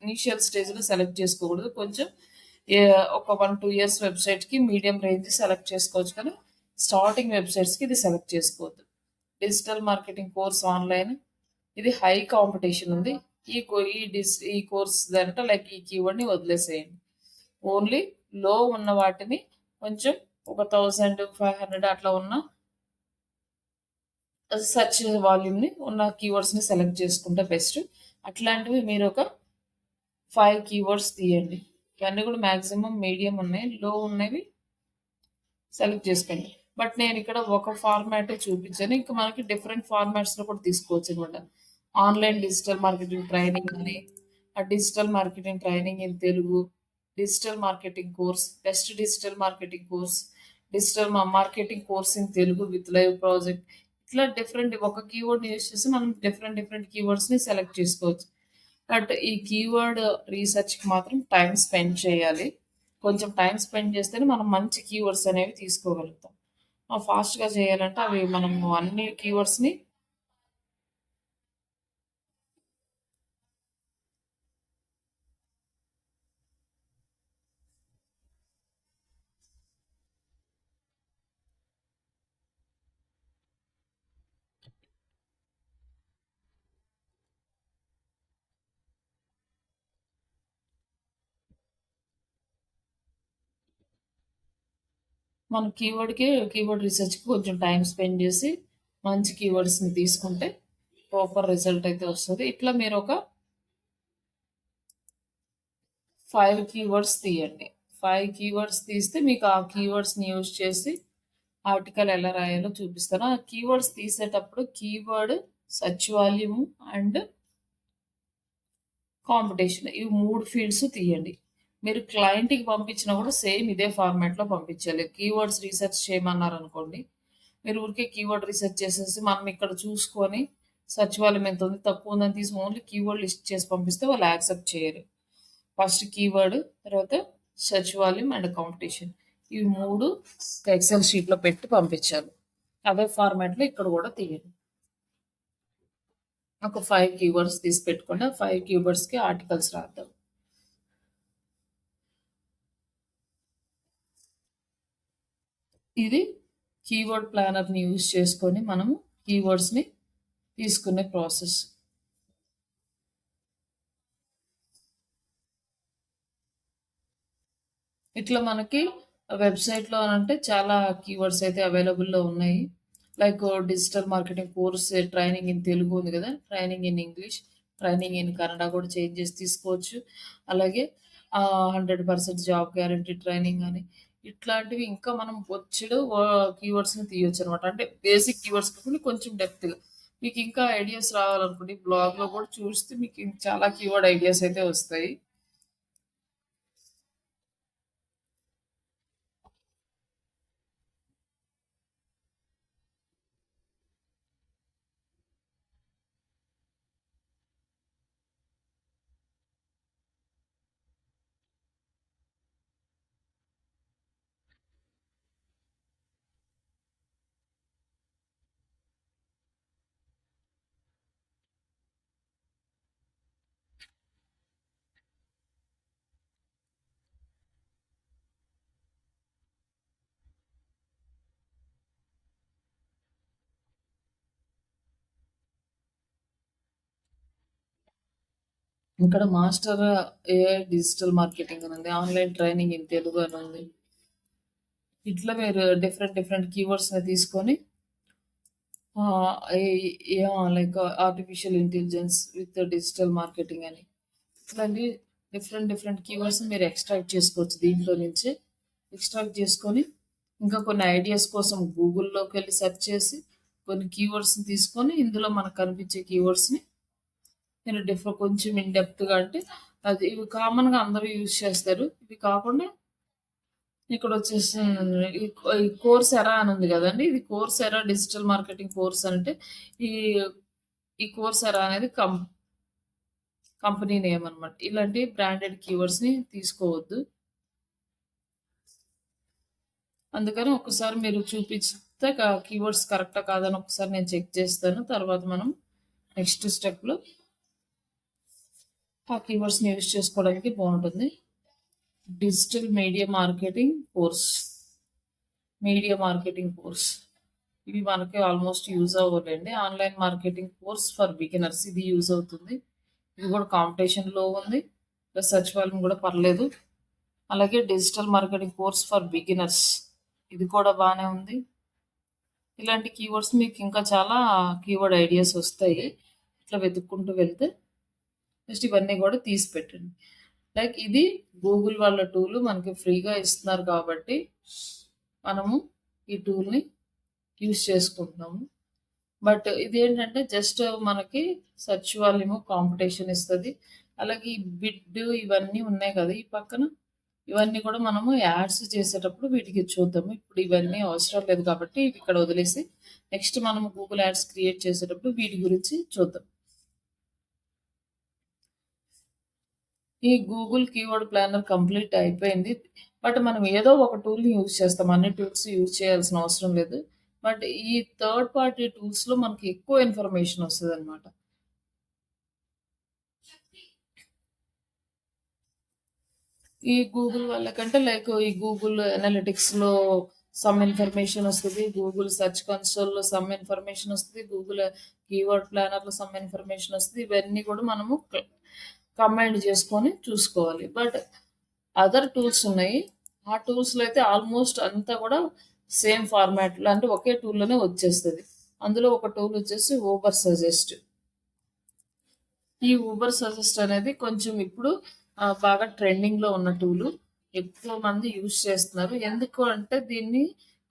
ఇనిషియల్ స్టేజ్లో సెలెక్ట్ చేసుకోకూడదు. కొంచెం ఒక 1-2 ఇయర్స్ వెబ్సైట్కి మీడియం రేంజ్ సెలెక్ట్ చేసుకోవచ్చు, కానీ స్టార్టింగ్ వెబ్సైట్స్కి ఇది సెలెక్ట్ చేసుకోవద్దు. డిజిటల్ మార్కెటింగ్ కోర్స్ ఆన్లైన్, ఇది హై కాంపిటీషన్ ఉంది. ఈ కోర్స్ దాంట్లో లైక్ ఈ కీవర్డ్ని వదిలేసేయండి. ఓన్లీ లో ఉన్న వాటిని కొంచెం ఒక 1500 అట్లా ఉన్న సెర్చ్ వాల్యూమ్ని ఉన్న కీవర్డ్స్ని సెలెక్ట్ చేసుకుంటే బెస్ట్. అట్లాంటివి మీరు ఒక 5 కీవర్డ్స్ తీయండి. ఇవన్నీ కూడా మ్యాక్సిమం మీడియం ఉన్నాయి, లో ఉన్నవి సెలెక్ట్ చేసుకోండి. బట్ నేను ఇక్కడ ఒక ఫార్మాటే చూపించాను, ఇంకా మనకి డిఫరెంట్ ఫార్మాట్స్లో కూడా తీసుకోవచ్చు అనమాట. ఆన్లైన్ డిజిటల్ మార్కెటింగ్ ట్రైనింగ్ అని, ఆ digital marketing training in Telugu, digital marketing course, best digital marketing course, digital marketing course in Telugu with live project. ఇట్లా డిఫరెంట్ ఒక కీవర్డ్ యూజ్ చేసి మనం డిఫరెంట్ కీవర్డ్స్ని సెలెక్ట్ చేసుకోవచ్చు. బట్ ఈ కీవర్డ్ రీసెర్చ్కి మాత్రం టైం స్పెండ్ చేయాలి. కొంచెం టైం స్పెండ్ చేస్తేనే మనం మంచి కీవర్డ్స్ అనేవి తీసుకోగలుగుతాం. ఫాస్ట్గా చేయాలంటే అవి మనము అన్ని కీవర్డ్స్ని మన కీవర్డ్ రీసెర్చ్కి కొంచెం టైం స్పెండ్ చేసి మంచి కీవర్డ్స్ని తీసుకుంటే ప్రాపర్ రిజల్ట్ అయితే వస్తుంది. ఇట్లా మీరు ఒక 5 కీవర్డ్స్ తీయండి. 5 కీవర్డ్స్ తీస్తే మీకు ఆ కీవర్డ్స్‌ని యూజ్ చేసి ఆర్టికల్ ఎలా రాయాలో చూపిస్తాను. ఆ కీవర్డ్స్ తీసేటప్పుడు keyword, search volume and competition ఇవి 3 ఫీల్డ్స్ తీయండి. మీరు క్లయింట్‌కి పంపించినా కూడా సేమ్ ఇదే ఫార్మాట్‌లో పంపించాలి. కీవర్డ్స్ రీసెర్చ్ చేయమన్నారనుకోండి, మీరు ఊరికే కీవర్డ్ రీసెర్చ్ చేసేసి మనం ఇక్కడ చూసుకొని సెర్చ్ వాల్యూమ్ ఎంత ఉంది, తక్కువ ఉందని తీసి ఓన్లీ కీవర్డ్ లిస్ట్ చేసి పంపిస్తే వాళ్ళు యాక్సెప్ట్ చేయరు. ఫస్ట్ కీవర్డ్, తర్వాత సెర్చ్ వాల్యూమ్ అండ్ కాంపిటీషన్. ఇవి 3 ఎక్సెల్ షీట్‌లో పెట్టి పంపించాలి. అదే ఫార్మాట్‌లో ఇక్కడ కూడా తీయండి. ఒక 5 కీవర్డ్స్ తీసి పెట్టుకోండి. ఆ 5 కీవర్డ్స్‌కి ఆర్టికల్స్ రాద్దాం. ఇది కీవర్డ్ ప్లానర్‌ని యూజ్ చేసుకొని మనము కీవర్డ్స్‌ని తీసుకునే ప్రాసెస్. ఇట్లా మనకి వెబ్‌సైట్‌లో అంటే చాలా కీవర్డ్స్ అయితే అవైలబుల్‌లో ఉన్నాయి. Like digital marketing course training in Telugu ఉంది కదా! Training in English, training in Kannada కూడా చేంజ్ చేసి తీసుకోవచ్చు. అలాగే 100% జాబ్ గ్యారంటీ ట్రైనింగ్ అని ఇట్లాంటివి ఇంకా మనం బొచ్చెడు కీవర్డ్స్‌ని తీయొచ్చనమాట. అంటే బేసిక్ కీవర్డ్స్ కాకుండా కొంచెం డెప్త్‌గా. మీకు ఇంకా ఐడియాస్ రావాలనుకోండి బ్లాగ్‌లో కూడా చూస్తే మీకు చాలా కీవర్డ్ ఐడియాస్ అయితే వస్తాయి. ఇక్కడ మాస్టర్ ఏఐ డిజిటల్ మార్కెటింగ్ అని ఉంది. ఆన్‌లైన్ ట్రైనింగ్ ఇన్ తెలుగు అని ఉంది. ఇట్లా మీరు డిఫరెంట్ డిఫరెంట్ కీవర్డ్స్‌ని తీసుకొని like artificial intelligence with digital marketing అని ఇట్లాంటి డిఫరెంట్ డిఫరెంట్ కీవర్డ్స్‌ని మీరు ఎక్స్ట్రాక్ట్ చేసుకోవచ్చు దీంట్లో నుంచి. ఎక్స్ట్రాక్ట్ చేసుకొని ఇంకా కొన్ని ఐడియాస్ కోసం గూగుల్‌లోకెళ్ళి సెర్చ్ చేసి కొన్ని కీవర్డ్స్‌ని తీసుకొని ఇందులో మనకు కనిపించే కీవర్డ్స్‌ని మీరు కొంచెం ఇన్ డెప్త్‌గా అంటే అది ఇవి కామన్‌గా అందరూ యూజ్ చేస్తారు. ఇవి కాకుండా ఇక్కడొచ్చేసి ఈ కోర్స్ ఎరా అని ఉంది గదండీ! ఇది కోర్స్ ఎరా డిజిటల్ మార్కెటింగ్ కోర్స్ అంటే ఈ ఈ కోర్స్ ఎరా అనేది కంపెనీ నేమ్ అన్నమాట. ఇలాంటి బ్రాండెడ్ కీవర్డ్స్‌ని తీసుకోవద్దు. అందుకని ఒక్కసారి మీరు చూపిస్తే కీవర్డ్స్ కరెక్టా కాదని ఒకసారి నేను చెక్ చేస్తాను. తర్వాత మనం నెక్స్ట్ స్టెప్‌లో ఆ కీవర్డ్స్‌ని యూజ్ చేసుకోవడానికి బావుంటుంది. Digital media marketing course. ఇవి మనకి ఆల్మోస్ట్ యూజ్ అవ్వవులేండి. Online marketing course for beginners ఇది యూజ్ అవుతుంది. ఇది కూడా కాంపిటీషన్‌లో ఉంది. ప్లస్ సెర్చ్ వాల్యూమ్ కూడా పర్లేదు. అలాగే digital marketing course for beginners ఇది కూడా బానే ఉంది. ఇలాంటి కీవర్డ్స్ మీకు ఇంకా చాలా కీవర్డ్ ఐడియాస్ వస్తాయి. ఇట్లా వెతుక్కుంటూ వెళ్తే జస్ట్ ఇవన్నీ కూడా తీసి పెట్టండి. లైక్ ఇది గూగుల్ వాళ్ళ టూల్ మనకి ఫ్రీగా ఇస్తున్నారు కాబట్టి మనము ఈ టూల్‌ని యూజ్ చేసుకుంటున్నాము. బట్ ఇదేంటంటే జస్ట్ మనకి సెర్చ్ వాల్యూమ్, కాంపిటీషన్ ఇస్తది. అలాగే ఈ బిడ్ ఇవన్నీ ఉన్నాయి కదా! ఈ పక్కన ఇవన్నీ కూడా మనము యాడ్స్ చేసేటప్పుడు వీటికి చూద్దాము. ఇప్పుడు ఇవన్నీ అవసరం లేదు కాబట్టి ఇవి ఇక్కడ వదిలేసి నెక్స్ట్ మనము గూగుల్ యాడ్స్ క్రియేట్ చేసేటప్పుడు వీటి గురించి చూద్దాం. ఈ గూగుల్ కీవర్డ్ ప్లానర్ కంప్లీట్ అయిపోయింది. బట్ మనం ఏదో ఒక టూల్‌ని యూజ్ చేస్తాం. అన్ని టూల్స్ యూజ్ చేయాల్సిన అవసరం లేదు. బట్ ఈ థర్డ్ పార్టీ టూల్స్‌లో మనకి ఎక్కువ ఇన్ఫర్మేషన్ వస్తదనమాట. ఈ గూగుల్ వాళ్ళకంటే లైక్ ఈ గూగుల్ అనలిటిక్స్‌లో సమ్ ఇన్ఫర్మేషన్ వస్తది. గూగుల్ సెర్చ్ కన్సోల్‌లో సమ్ ఇన్ఫర్మేషన్ వస్తది. గూగుల్ కీవర్డ్ ప్లానర్‌లో సమ్ ఇన్ఫర్మేషన్ వస్తది. ఇవన్నీ కూడా మనము కంబైన్డ్ చేసుకొని చూసుకోవాలి. బట్ అదర్ టూల్స్ ఉన్నాయి. ఆ టూల్స్‌లో అయితే ఆల్మోస్ట్ అంతా కూడా సేమ్ ఫార్మాట్‌లో అంటే ఒకే టూల్‌లోనే వచ్చేస్తది. అందులో ఒక టూల్ వచ్చేసి ఊబర్ సజెస్ట్. ఈ ఊబర్ సజెస్ట్ అనేది కొంచెం ఇప్పుడు బాగా ట్రెండింగ్‌లో ఉన్న టూలు. ఎక్కువ మంది యూజ్ చేస్తున్నారు. ఎందుకు అంటే దీన్ని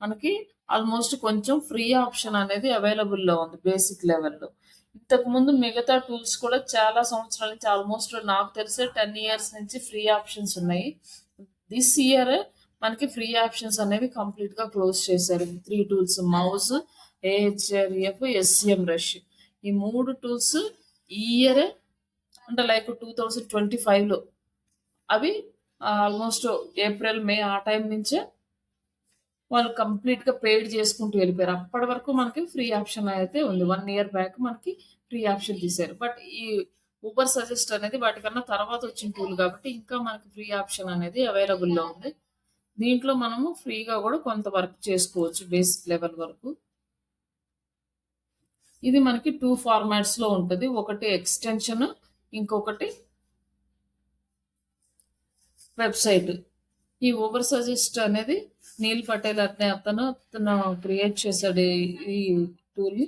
మనకి ఆల్మోస్ట్ కొంచెం ఫ్రీ ఆప్షన్ అనేది అవైలబుల్‌లో ఉంది బేసిక్ లెవెల్‌లో. ఇంతకుముందు మిగతా టూల్స్ కూడా చాలా సంవత్సరాల నుంచి ఆల్మోస్ట్ నాకు తెలిసి 10 ఇయర్స్ నుంచి ఫ్రీ ఆప్షన్స్ ఉన్నాయి. దిస్ ఇయర్ మనకి ఫ్రీ ఆప్షన్స్ అనేవి కంప్లీట్‌గా క్లోజ్ చేశారు. 3 టూల్స్ మౌస్, ఏహెచ్ఆర్ఎఫ్, ఎస్‌సిఎం రష్. ఈ 3 టూల్స్ ఈ ఇయరే అంటే లైక్ 2025లో అవి ఆల్మోస్ట్ ఏప్రిల్, మే ఆ టైం నుంచే వాళ్ళు కంప్లీట్‌గా పెయిడ్ చేసుకుంటూ వెళ్ళిపోయారు. అప్పటి వరకు మనకి ఫ్రీ ఆప్షన్ అయితే ఉంది. 1 ఇయర్ బ్యాక్ మనకి ఫ్రీ ఆప్షన్ తీశారు. బట్ ఈ ఊబర్ సజెస్ట్ అనేది వాటికన్నా తర్వాత వచ్చిన టూల్ కాబట్టి ఇంకా మనకి ఫ్రీ ఆప్షన్ అనేది అవైలబుల్‌లో ఉంది. దీంట్లో మనము ఫ్రీగా కూడా కొంత వర్క్ చేసుకోవచ్చు బేసిక్ లెవెల్ వరకు. ఇది మనకి 2 ఫార్మాట్స్‌లో ఉంటది. ఒకటి ఎక్స్‌టెన్షన్, ఇంకొకటి వెబ్‌సైట్. ఈ ఊబర్ సజెస్ట్ అనేది నీల్ పటేల్ అనే అతను క్రియేట్ చేశాడు ఈ టూల్‌ని.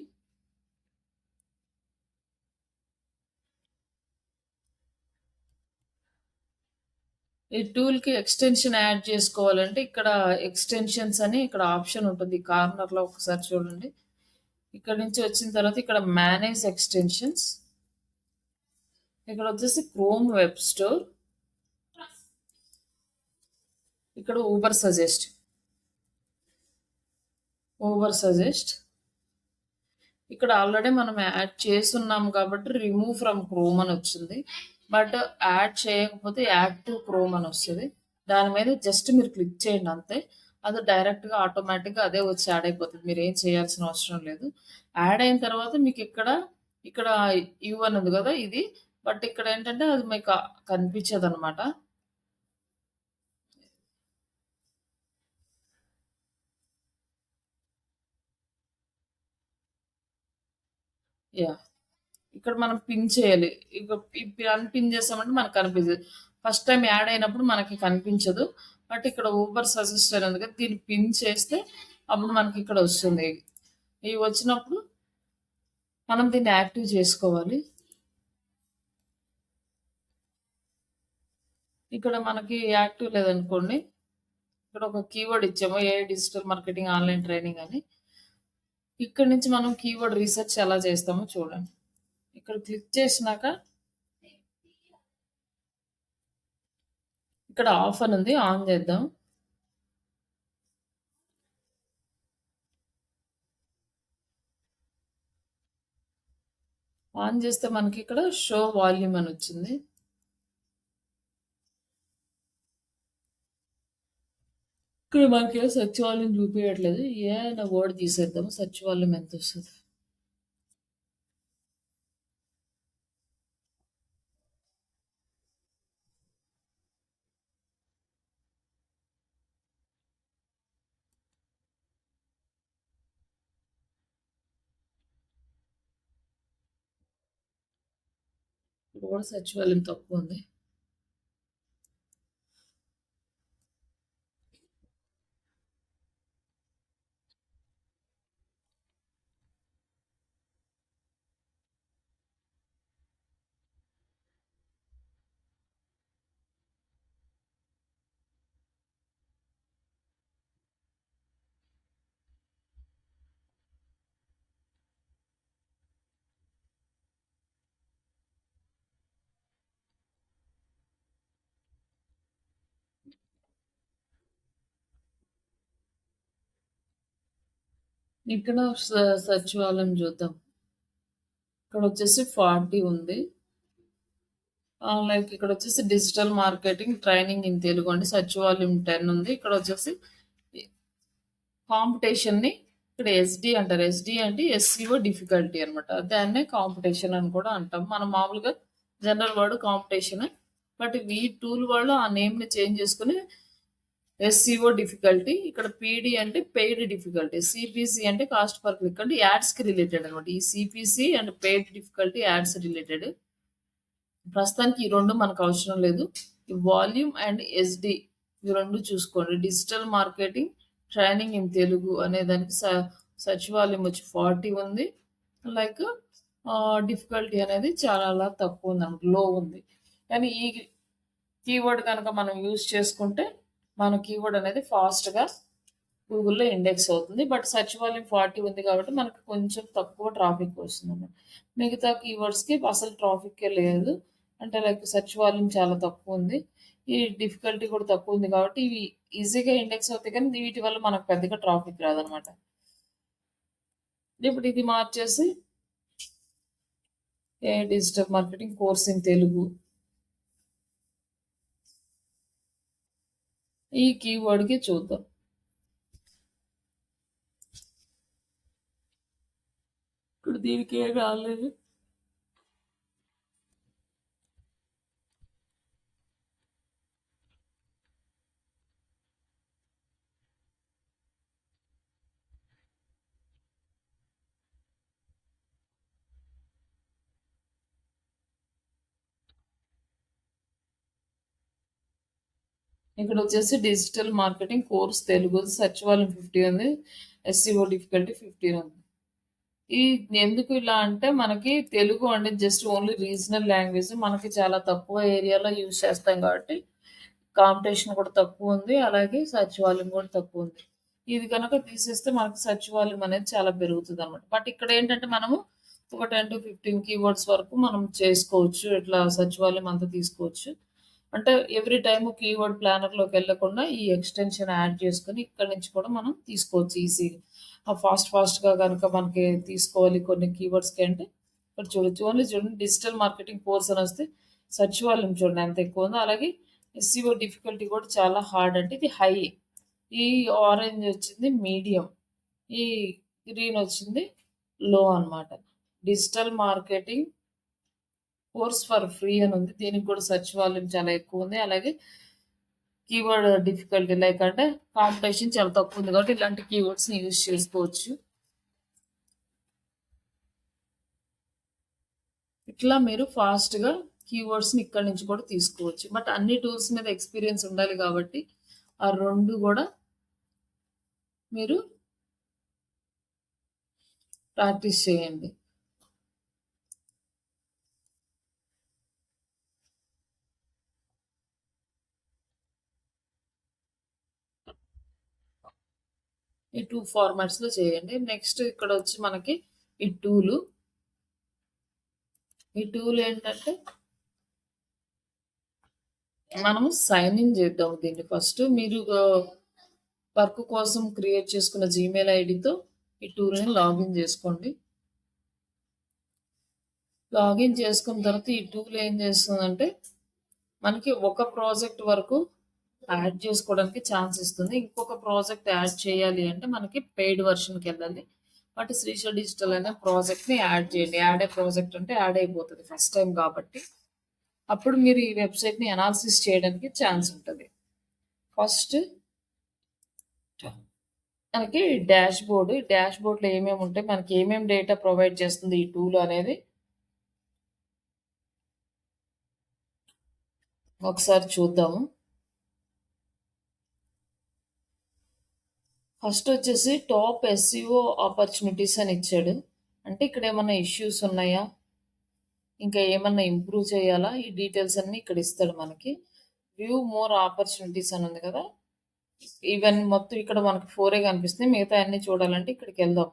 ఈ టూల్‌కి ఎక్స్‌టెన్షన్ యాడ్ చేసుకోవాలంటే ఇక్కడ ఎక్స్‌టెన్షన్స్ అని ఇక్కడ ఆప్షన్ ఉంటుంది. కార్నర్‌లో ఒకసారి చూడండి. ఇక్కడ నుంచి వచ్చిన తర్వాత ఇక్కడ మేనేజ్ ఎక్స్‌టెన్షన్స్. ఇక్కడ వచ్చేసి క్రోమ్ వెబ్ స్టోర్. ఇక్కడ ఊబర్ సజెస్ట్. ఇక్కడ ఆల్రెడీ మనం యాడ్ చేసున్నాం కాబట్టి రిమూవ్ ఫ్రమ్ క్రోమ్ అని వచ్చింది. బట్ యాడ్ చేయకపోతే యాడ్ టు క్రోమ్ అని వస్తుంది. దాని మీద జస్ట్ మీరు క్లిక్ చేయండి అంతే. అది డైరెక్ట్గా ఆటోమేటిక్గా అదే వచ్చి యాడ్ అయిపోతుంది. మీరు ఏం చేయాల్సిన అవసరం లేదు. యాడ్ అయిన తర్వాత మీకు ఇక్కడ యూ అని ఉంది కదా ఇది. బట్ ఇక్కడ ఏంటంటే అది మీకు కనిపించదు అనమాట. యా, ఇక్కడ మనం పిన్ చేయాలి. ఇక అన్పిన్ చేసామంటే మనకు కనిపించదు. ఫస్ట్ టైం యాడ్ అయినప్పుడు మనకి కనిపించదు. బట్ ఇక్కడ ఊబర్ సజెస్ట్ అనేది కదా, దీన్ని పిన్ చేస్తే అప్పుడు మనకి ఇక్కడ వస్తుంది. ఇవి వచ్చినప్పుడు మనం దీన్ని యాక్టివ్ చేసుకోవాలి. ఇక్కడ మనకి యాక్టివ్ లేదనుకోండి, ఇక్కడ ఒక కీవర్డ్ ఇచ్చాము, ఏ డిజిటల్ మార్కెటింగ్ ఆన్లైన్ ట్రైనింగ్ అని. ఇక్కడ నుంచి మనం కీవర్డ్ రీసెర్చ్ ఎలా చేస్తామో చూడండి. ఇక్కడ క్లిక్ చేసినాక ఇక్కడ ఆఫ్ అని ఉంది, ఆన్ చేద్దాం. ఆన్ చేస్తే మనకి ఇక్కడ షో వాల్యూమ్ అని వచ్చింది. ఇక్కడ మనకి సర్చ్ వాల్యూమ్ చూపించట్లేదు. ఏదైనా వర్డ్ తీసేద్దాము, సర్చ్ వాల్యూమ్ ఎంత వస్తుంది. ఇప్పుడు కూడా సర్చ్ వాల్యూమ్ తక్కువ ఉంది. ఇక్కడ సర్చ్ వాల్యూమ్ చూద్దాం. ఇక్కడ వచ్చేసి 40 ఉంది. లైక్ ఇక్కడ వచ్చేసి digital marketing training in Telugu అండి. సర్చ్ వాల్యూమ్ 10 ఉంది. ఇక్కడ వచ్చేసి కాంపిటీషన్ని ఇక్కడ ఎస్డి అంటారు. ఎస్డి అంటే ఎస్సీఓ డిఫికల్టీ అనమాట. దాన్నే కాంపిటీషన్ అని కూడా అంటాం. మనం మామూలుగా జనరల్ వర్డ్ కాంపిటీషన్. బట్ ఈ టూల్ వాళ్ళు ఆ నేమ్ని చేంజ్ చేసుకుని ఎస్సీఓ డిఫికల్టీ, ఇక్కడ పీడి అంటే పెయిడ్ డిఫికల్టీ, సిపిసి అంటే కాస్ట్ పర్ క్లిక్ అంటే యాడ్స్కి రిలేటెడ్ అనమాట. ఈ CPC and paid difficulty ads related. ప్రస్తుతానికి ఈ రెండు మనకు అవసరం లేదు. ఈ వాల్యూమ్ అండ్ ఎస్డి ఈ రెండు చూసుకోండి. Digital marketing training in Telugu అనే దానికి సర్చ్ వాల్యూమ్ వచ్చి 40 ఉంది. లైక్ డిఫికల్టీ అనేది చాలా తక్కువ ఉంది, లో ఉంది. కానీ కీవర్డ్ కనుక మనం యూజ్ చేసుకుంటే మన కీవర్డ్ అనేది ఫాస్ట్గా గూగుల్‌లో ఇండెక్స్ అవుతుంది. బట్ సెర్చ్ వాల్యూమ్ 40 ఉంది కాబట్టి మనకు కొంచెం తక్కువ ట్రాఫిక్ వస్తుందన్నమాట. మిగతా కీవర్డ్స్‌కి అసలు ట్రాఫిక్కే లేదు. అంటే లైక్ సెర్చ్ వాల్యూమ్ చాలా తక్కువుంది. ఈ డిఫికల్టీ కూడా తక్కువుంది కాబట్టి ఇవి ఈజీగా ఇండెక్స్ అవుతాయి కానీ వీటి వల్ల మనకు పెద్దగా ట్రాఫిక్ రాదనమాట. ఇప్పుడు ఇది మార్చేసి digital marketing course in Telugu ఈ కీవర్డ్‌కి చూద్దాం. ఇప్పుడు దీనికి ఏం రాలేదు. ఇక్కడ వచ్చేసి digital marketing course Telugu search volume 50 ఉంది. ఎస్సీఓ డిఫికల్టీ 15 ఉంది. ఈ ఎందుకు ఇలా అంటే మనకి తెలుగు అంటే జస్ట్ ఓన్లీ రీజనల్ లాంగ్వేజ్. మనకి చాలా తక్కువ ఏరియాలో యూజ్ చేస్తాం కాబట్టి కాంపిటీషన్ కూడా తక్కువ ఉంది. అలాగే సెర్చ్ వాల్యూమ్ కూడా తక్కువ ఉంది. ఇది కనుక తీసేస్తే మనకి సెర్చ్ వాల్యూమ్ అనేది చాలా పెరుగుతుందన్నమాట. బట్ ఇక్కడ ఏంటంటే మనము ఒక 10-15 కీవర్డ్స్ వరకు మనం చేసుకోవచ్చు. ఇట్లా సెర్చ్ వాల్యూమ్ అంతా తీసుకోవచ్చు. అంటే ఎవ్రీ టైమ్ కీవర్డ్ ప్లానర్‌లోకి వెళ్ళకుండా ఈ ఎక్స్‌టెన్షన్ యాడ్ చేసుకొని ఇక్కడి నుంచి కూడా మనం తీసుకోవచ్చు ఈజీగా. ఫాస్ట్‌గా గనుక మనకి తీసుకోవాలి కొన్ని కీవర్డ్స్‌కి అంటే ఇక్కడ చూడొచ్చు. ఓన్లీ చూడండి డిజిటల్ మార్కెటింగ్ కోర్స్ అని వస్తే సెర్చ్ వాల్యూమ్ చూడండి ఎంత ఎక్కువ ఉందో. అలాగే ఎస్సీఓ డిఫికల్టీ కూడా చాలా హార్డ్ అంటే ఇది హై. ఈ ఆరెంజ్ వచ్చింది మీడియం. ఈ గ్రీన్ వచ్చింది లో అన్నమాట. Digital marketing course for free అని ఉంది. దీనికి కూడా సెర్చ్ వాల్యూమ్ చాలా ఎక్కువ ఉంది. అలాగే కీవర్డ్ డిఫికల్టీ లైక్ అంటే కాంపిటీషన్ చాలా తక్కువ ఉంది కాబట్టి ఇలాంటి కీవర్డ్స్‌ని యూజ్ చేసుకోవచ్చు. ఇట్లా మీరు ఫాస్ట్‌గా కీవర్డ్స్‌ని ఇక్కడి నుంచి కూడా తీసుకోవచ్చు. బట్ అన్ని టూల్స్ మీద ఎక్స్‌పీరియన్స్ ఉండాలి కాబట్టి ఆ 2 కూడా మీరు ప్రాక్టీస్ చేయండి. ఈ 2 ఫార్మాట్స్‌లో చేయండి. నెక్స్ట్ ఇక్కడ వచ్చి మనకి ఈ టూల్. ఈ టూల్ ఏంటంటే మనము సైన్ ఇన్ చేద్దాం దీన్ని ఫస్ట్. మీరు వర్క్ కోసం క్రియేట్ చేసుకున్న జీమెయిల్ ఐడితో ఈ టూల్‌ని లాగిన్ చేసుకోండి. లాగిన్ చేసుకున్న తర్వాత ఈ టూల్ ఏం చేస్తుందంటే మనకి ఒక ప్రాజెక్ట్ వరకు యాడ్ చేసుకోవడానికి ఛాన్స్ ఇస్తుంది. ఇంకొక ప్రాజెక్ట్ యాడ్ చేయాలి అంటే మనకి పెయిడ్ వెర్షన్‌కి వెళ్ళాలి. బట్ శ్రీష డిజిటల్ అనే ప్రాజెక్ట్‌ని యాడ్ చేయండి. యాడ్ ఏ ప్రాజెక్ట్ అంటే యాడ్ అయిపోతుంది ఫస్ట్ టైం కాబట్టి. అప్పుడు మీరు ఈ వెబ్‌సైట్‌ని అనాలిసిస్ చేయడానికి ఛాన్స్ ఉంటది. ఫస్ట్ మనకి డాష్‌బోర్డ్. ఈ డాష్‌బోర్డ్‌లో ఏమేమి ఉంటాయి, మనకి ఏమేమి డేటా ప్రొవైడ్ చేస్తుంది ఈ టూల్ అనేది ఒకసారి చూద్దాము. ఫస్ట్ వచ్చేసి టాప్ ఎస్‌సిఓ ఆపర్చునిటీస్ అని ఇచ్చాడు. అంటే ఇక్కడ ఏమన్నా ఇష్యూస్ ఉన్నాయా? ఇంకా ఏమన్నా ఇంప్రూవ్ చేయాలా? ఈ డీటెయిల్స్ అన్నీ ఇక్కడ ఇస్తాడు మనకి. వ్యూ మోర్ ఆపర్చునిటీస్ అని ఉంది కదా! ఇవన్నీ మొత్తం ఇక్కడ మనకు 4 కనిపిస్తున్నాయి. మిగతా అన్నీ చూడాలంటే ఇక్కడికెళ్దాం.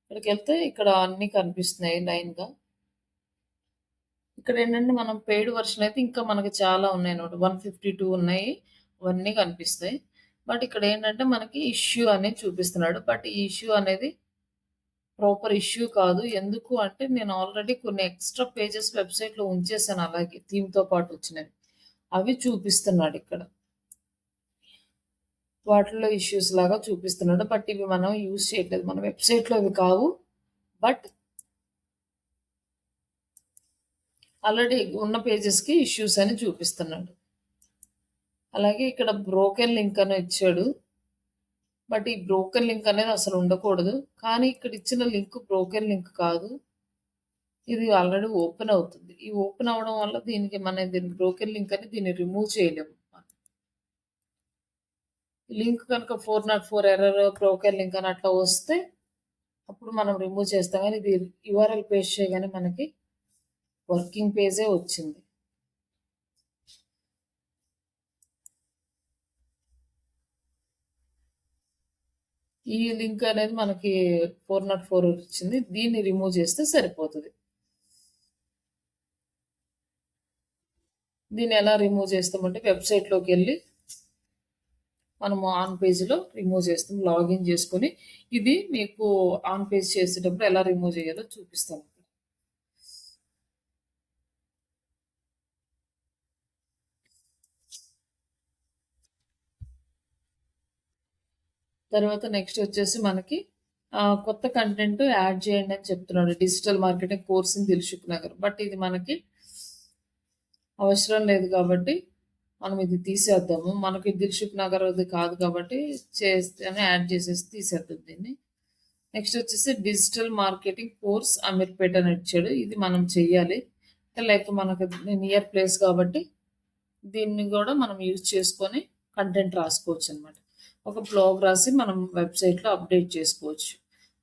ఇక్కడికెళ్తే ఇక్కడ అన్నీ కనిపిస్తున్నాయి లైన్‌గా. ఇక్కడేంటంటే మనం పెయిడ్ వెర్షన్ అయితే ఇంకా మనకి చాలా ఉన్నాయన్నమాట. 152 ఉన్నాయి. అవన్నీ కనిపిస్తాయి. బట్ ఇక్కడేంటంటే మనకి ఇష్యూ అనేది చూపిస్తున్నాడు. బట్ ఈ ఇష్యూ అనేది ప్రాపర్ ఇష్యూ కాదు. ఎందుకు అంటే నేను ఆల్రెడీ కొన్ని ఎక్స్‌ట్రా పేజెస్ వెబ్‌సైట్‌లో ఉంచేసాను అలాగే థీమ్‌తో పాటు వచ్చినవి. అవి చూపిస్తున్నాడిక్కడ. వాటిల్లో ఇష్యూస్ లాగా చూపిస్తున్నాడు. బట్ ఇవి మనం యూజ్ చేయట్లేదు. మన వెబ్‌సైట్‌లో అవి కావు. బట్ ఆల్రెడీ ఉన్న పేజెస్‌కి ఇష్యూస్ అని చూపిస్తున్నాడు. అలాగే ఇక్కడ బ్రోకెన్ లింక్ అని ఇచ్చాడు. బట్ ఈ బ్రోకెన్ లింక్ అనేది అసలు ఉండకూడదు. కానీ ఇక్కడ ఇచ్చిన లింక్ బ్రోకెన్ లింక్ కాదు. ఇది ఆల్రెడీ ఓపెన్ అవుతుంది. ఈ ఓపెన్ అవ్వడం వల్ల దీన్ని బ్రోకెన్ లింక్ అని దీన్ని రిమూవ్ చేయలేము. లింక్ కనుక 404 ఎర్రర్ బ్రోకెన్ లింక్ అని అట్లా వస్తే అప్పుడు మనం రిమూవ్ చేస్తాం. కానీ ఇది యూఆర్ఎల్ పేస్ట్ చేయగానే మనకి వర్కింగ్ పేజే వచ్చింది. ఈ లింక్ అనేది మనకి 404 వచ్చింది. దీన్ని రిమూవ్ చేస్తే సరిపోతది. దీన్ని ఎలా రిమూవ్ చేస్తామంటే వెబ్‌సైట్‌లోకెళ్ళి మనము ఆన్ పేజ్‌లో రిమూవ్ చేస్తాం. లాగిన్ చేసుకొని ఇది మీకు ఆన్ పేజ్ చేసేటప్పుడు ఎలా రిమూవ్ చేయాలో చూపిస్తాను. తర్వాత నెక్స్ట్ వచ్చేసి మనకి కొత్త కంటెంట్ యాడ్ చేయండి అని చెప్తున్నాడు. Digital marketing course in Dilsukh Nagar. But ఇది మనకి అవసరం లేదు కాబట్టి మనం ఇది తీసేద్దాము. మనకి దిల్‌సుఖ్ నగర్ అది కాదు కాబట్టి చేస్తేనే యాడ్ చేసేసి తీసేద్దాం దీన్ని. నెక్స్ట్ వచ్చేసి డిజిటల్ మార్కెటింగ్ కోర్స్ అమీర్పేట అని ఇచ్చాడు. ఇది మనం చెయ్యాలి. లైక్ మనకు నియర్ ప్లేస్ కాబట్టి దీన్ని కూడా మనం యూజ్ చేసుకొని కంటెంట్ రాసుకోవచ్చు అనమాట. ఒక బ్లాగ్ రాసి మనం వెబ్సైట్లో అప్డేట్ చేసుకోవచ్చు.